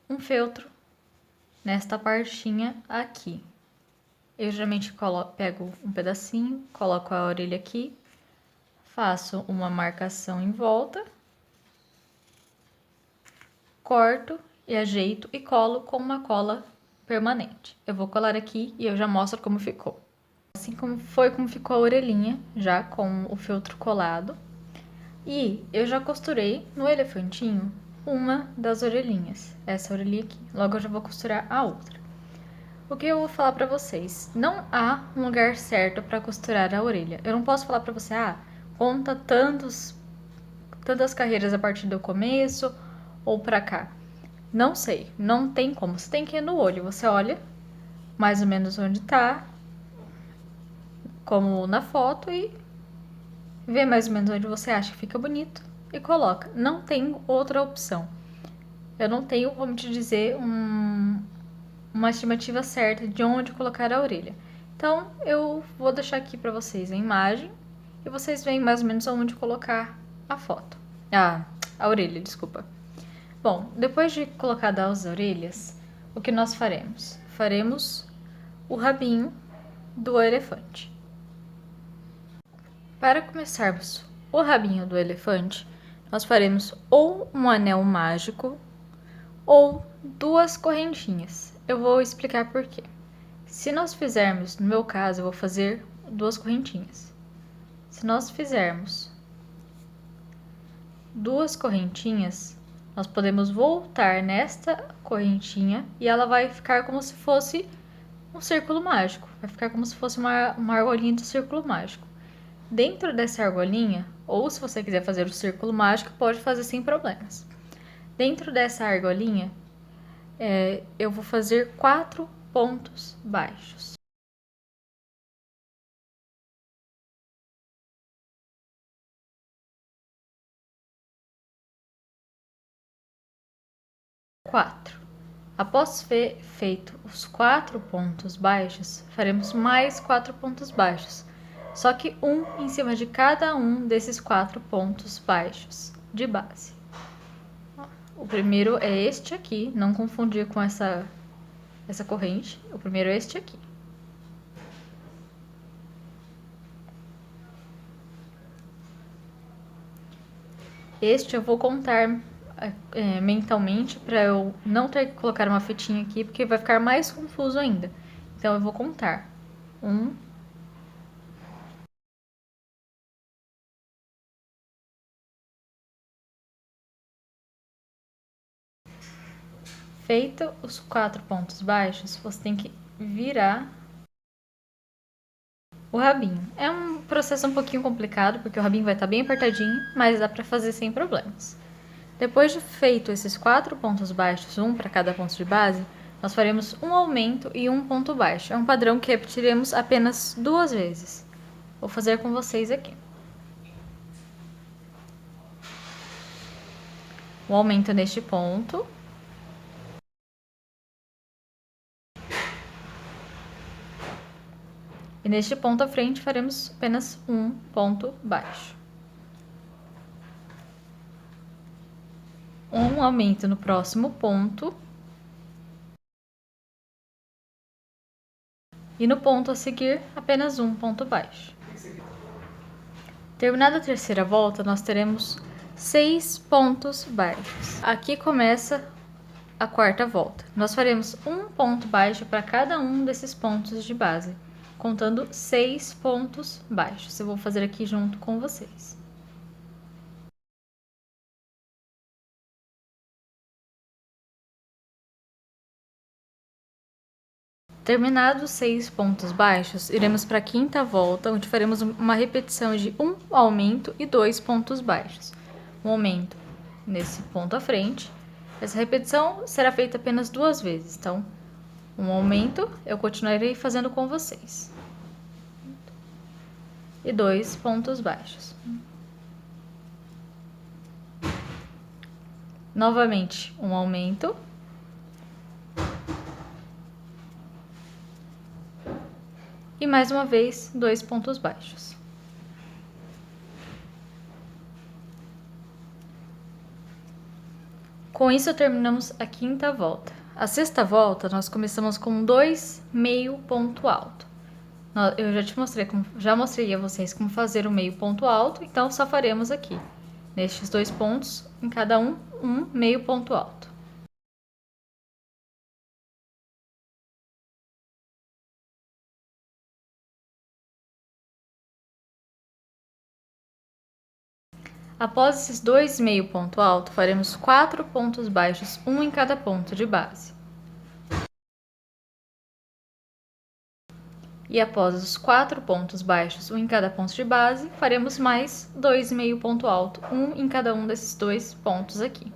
um feltro nesta partinha aqui. Eu geralmente pego um pedacinho, coloco a orelha aqui, faço uma marcação em volta, corto e ajeito e colo com uma cola permanente. Eu vou colar aqui e eu já mostro como ficou. Assim como ficou a orelhinha, já com o feltro colado. E eu já costurei no elefantinho uma das orelhinhas, essa orelhinha aqui. Logo eu já vou costurar a outra. O que eu vou falar pra vocês? Não há um lugar certo para costurar a orelha. Eu não posso falar pra você, conta tantas carreiras a partir do começo ou pra cá. Não sei, não tem como. Você tem que ir no olho. Você olha mais ou menos onde tá, como na foto, e vê mais ou menos onde você acha que fica bonito e coloca. Não tem outra opção. Eu não tenho como te dizer uma estimativa certa de onde colocar a orelha. Então, eu vou deixar aqui para vocês a imagem e vocês veem mais ou menos onde colocar a foto. A orelha, desculpa. Bom, depois de colocar as orelhas, o que nós faremos? Faremos o rabinho do elefante. Para começarmos o rabinho do elefante, nós faremos ou um anel mágico ou 2 correntinhas. Eu vou explicar por quê. Se nós fizermos, no meu caso, eu vou fazer 2 correntinhas. Se nós fizermos 2 correntinhas, nós podemos voltar nesta correntinha e ela vai ficar como se fosse um círculo mágico. Vai ficar como se fosse uma argolinha do círculo mágico. Dentro dessa argolinha, ou se você quiser fazer o círculo mágico, pode fazer sem problemas. Dentro dessa argolinha, eu vou fazer 4 pontos baixos. Quatro. Após feito os 4 pontos baixos, faremos mais 4 pontos baixos, só que um em cima de cada um desses 4 pontos baixos de base. O primeiro é este aqui, não confundir com essa corrente. O primeiro é este aqui. Este eu vou contar mentalmente para eu não ter que colocar uma fitinha aqui, porque vai ficar mais confuso ainda. Então eu vou contar. 1, feito os 4 pontos baixos, você tem que virar o rabinho. É um processo um pouquinho complicado, porque o rabinho vai estar bem apertadinho, mas dá para fazer sem problemas. Depois de feito esses 4 pontos baixos, um para cada ponto de base, nós faremos um aumento e um ponto baixo. É um padrão que repetiremos apenas 2 vezes. Vou fazer com vocês aqui. Um aumento neste ponto. E neste ponto à frente faremos apenas um ponto baixo. Um aumento no próximo ponto. E no ponto a seguir, apenas um ponto baixo. Terminada a terceira volta, nós teremos 6 pontos baixos. Aqui começa a quarta volta. Nós faremos um ponto baixo para cada um desses pontos de base, contando 6 pontos baixos. Eu vou fazer aqui junto com vocês. Terminados 6 pontos baixos, iremos para a quinta volta, onde faremos uma repetição de um aumento e 2 pontos baixos. Um aumento nesse ponto à frente. Essa repetição será feita apenas 2 vezes, então, um aumento eu continuarei fazendo com vocês. E 2 pontos baixos. Novamente, um aumento. E mais uma vez, 2 pontos baixos. Com isso, terminamos a quinta volta. A sexta volta, nós começamos com 2 meio ponto alto. Eu já mostrei a vocês como fazer o meio ponto alto, então só faremos aqui, nestes 2 pontos, em cada um meio ponto alto. Após esses 2 meio ponto alto, faremos 4 pontos baixos, um em cada ponto de base. E após os 4 pontos baixos, um em cada ponto de base, faremos mais 2 meio ponto alto, um em cada um desses 2 pontos aqui.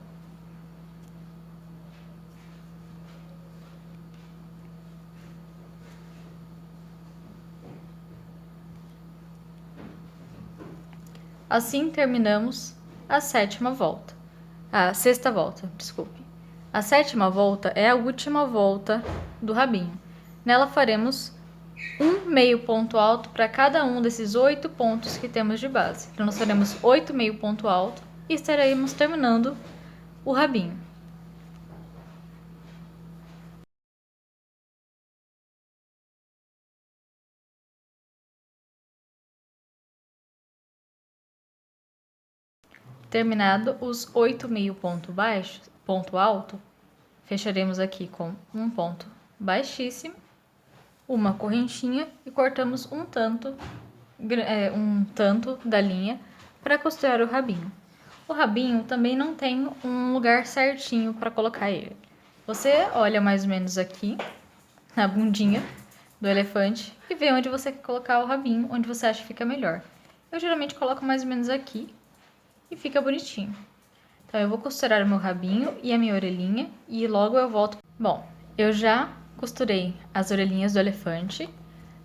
Assim terminamos a sexta volta, desculpe. A sétima volta é a última volta do rabinho. Nela faremos um meio ponto alto para cada um desses 8 pontos que temos de base. Então, nós faremos 8 meio ponto alto e estaremos terminando o rabinho. Terminado os 8 meio ponto alto, fecharemos aqui com um ponto baixíssimo, uma correntinha e cortamos um tanto da linha para costurar o rabinho. O rabinho também não tem um lugar certinho para colocar ele. Você olha mais ou menos aqui na bundinha do elefante e vê onde você quer colocar o rabinho, onde você acha que fica melhor. Eu geralmente coloco mais ou menos aqui e fica bonitinho. Então, eu vou costurar o meu rabinho e a minha orelhinha e logo eu volto. Bom, eu já costurei as orelhinhas do elefante,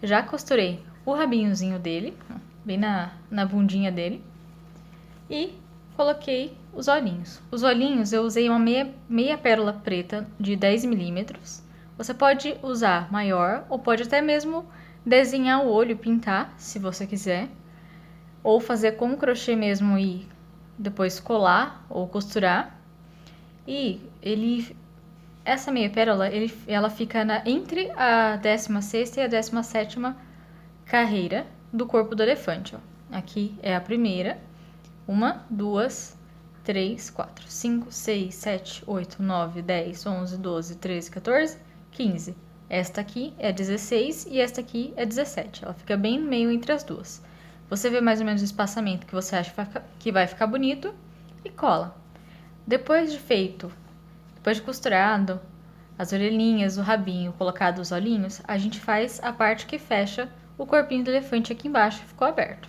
já costurei o rabinhozinho dele, bem na bundinha dele, e coloquei os olhinhos. Os olhinhos eu usei uma meia pérola preta de 10 milímetros. Você pode usar maior ou pode até mesmo desenhar o olho, pintar, se você quiser. Ou fazer com crochê mesmo e depois colar ou costurar. E essa meia pérola, ela fica entre a 16ª e a 17ª carreira do corpo do elefante. Ó. Aqui é a primeira. 1, 2, 3, 4, 5, 6, 7, 8, 9, 10, 11, 12, 13, 14, 15. Esta aqui é 16 e esta aqui é 17. Ela fica bem no meio entre as duas. Você vê mais ou menos o espaçamento que você acha que vai ficar bonito e cola. Depois de costurado, as orelhinhas, o rabinho, colocado os olhinhos, a gente faz a parte que fecha o corpinho do elefante aqui embaixo, que ficou aberto.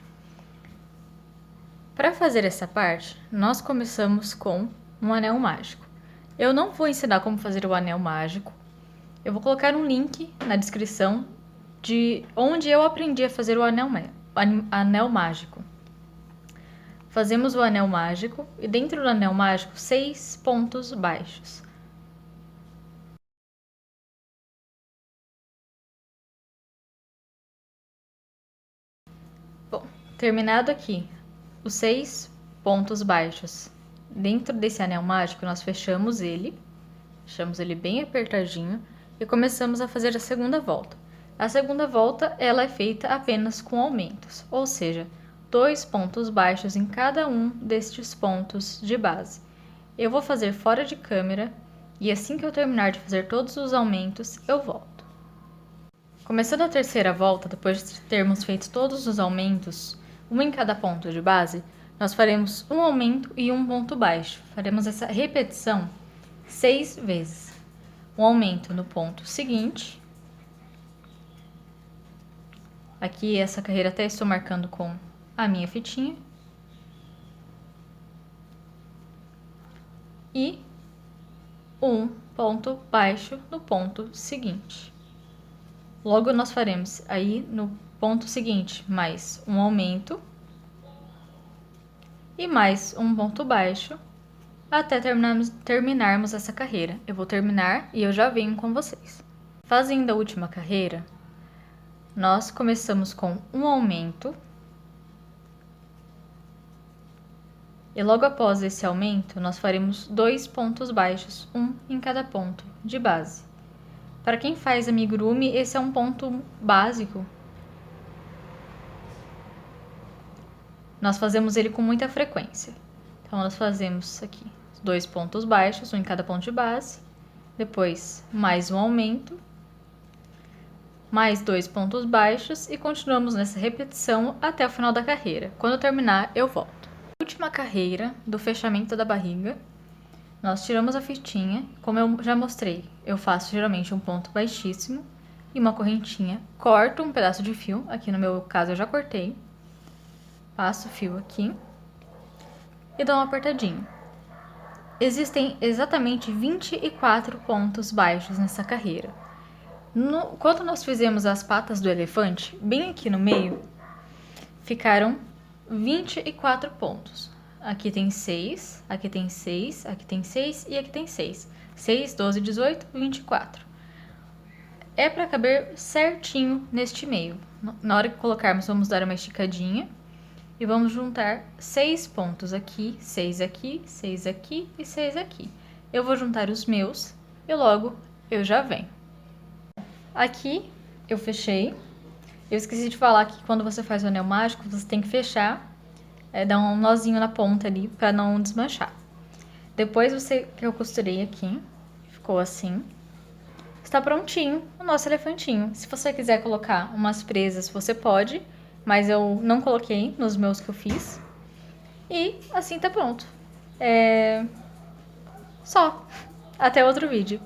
Para fazer essa parte, nós começamos com um anel mágico. Eu não vou ensinar como fazer o anel mágico. Eu vou colocar um link na descrição de onde eu aprendi a fazer o anel mágico. Fazemos o anel mágico e dentro do anel mágico 6 pontos baixos. Bom, terminado aqui os 6 pontos baixos dentro desse anel mágico, nós fechamos ele bem apertadinho e começamos a fazer a segunda volta. A segunda volta ela é feita apenas com aumentos, ou seja, 2 pontos baixos em cada um destes pontos de base. Eu vou fazer fora de câmera e assim que eu terminar de fazer todos os aumentos, eu volto. Começando a terceira volta, depois de termos feito todos os aumentos, um em cada ponto de base, nós faremos um aumento e um ponto baixo. Faremos essa repetição 6 vezes. Um aumento no ponto seguinte. Aqui essa carreira até estou marcando com a minha fitinha. E um ponto baixo no ponto seguinte. Logo nós faremos aí no ponto seguinte mais um aumento e mais um ponto baixo até terminarmos essa carreira. Eu vou terminar e eu já venho com vocês. Fazendo a última carreira, nós começamos com um aumento e logo após esse aumento nós faremos 2 pontos baixos, um em cada ponto de base. Para quem faz amigurumi, esse é um ponto básico. Nós fazemos ele com muita frequência. Então, nós fazemos aqui 2 pontos baixos, um em cada ponto de base. Depois, mais um aumento. Mais 2 pontos baixos e continuamos nessa repetição até o final da carreira. Quando eu terminar, eu volto. Última carreira do fechamento da barriga. Nós tiramos a fitinha, como eu já mostrei, eu faço geralmente um ponto baixíssimo e uma correntinha, corto um pedaço de fio, aqui no meu caso eu já cortei, passo o fio aqui e dou uma apertadinha. Existem exatamente 24 pontos baixos nessa carreira. Quando nós fizemos as patas do elefante, bem aqui no meio, ficaram 24 pontos. Aqui tem 6, aqui tem 6, aqui tem 6 e aqui tem 6. 6, 12, 18, 24. É para caber certinho neste meio. Na hora que colocarmos, vamos dar uma esticadinha e vamos juntar 6 pontos aqui, 6 aqui, 6 aqui e 6 aqui. Eu vou juntar os meus e logo eu já venho. Aqui eu fechei. Eu esqueci de falar que quando você faz o anel mágico, você tem que fechar, dar um nozinho na ponta ali para não desmanchar. Depois que eu costurei aqui, ficou assim. Está prontinho o nosso elefantinho. Se você quiser colocar umas presas, você pode, mas eu não coloquei nos meus que eu fiz. E assim tá pronto. Só. Até outro vídeo.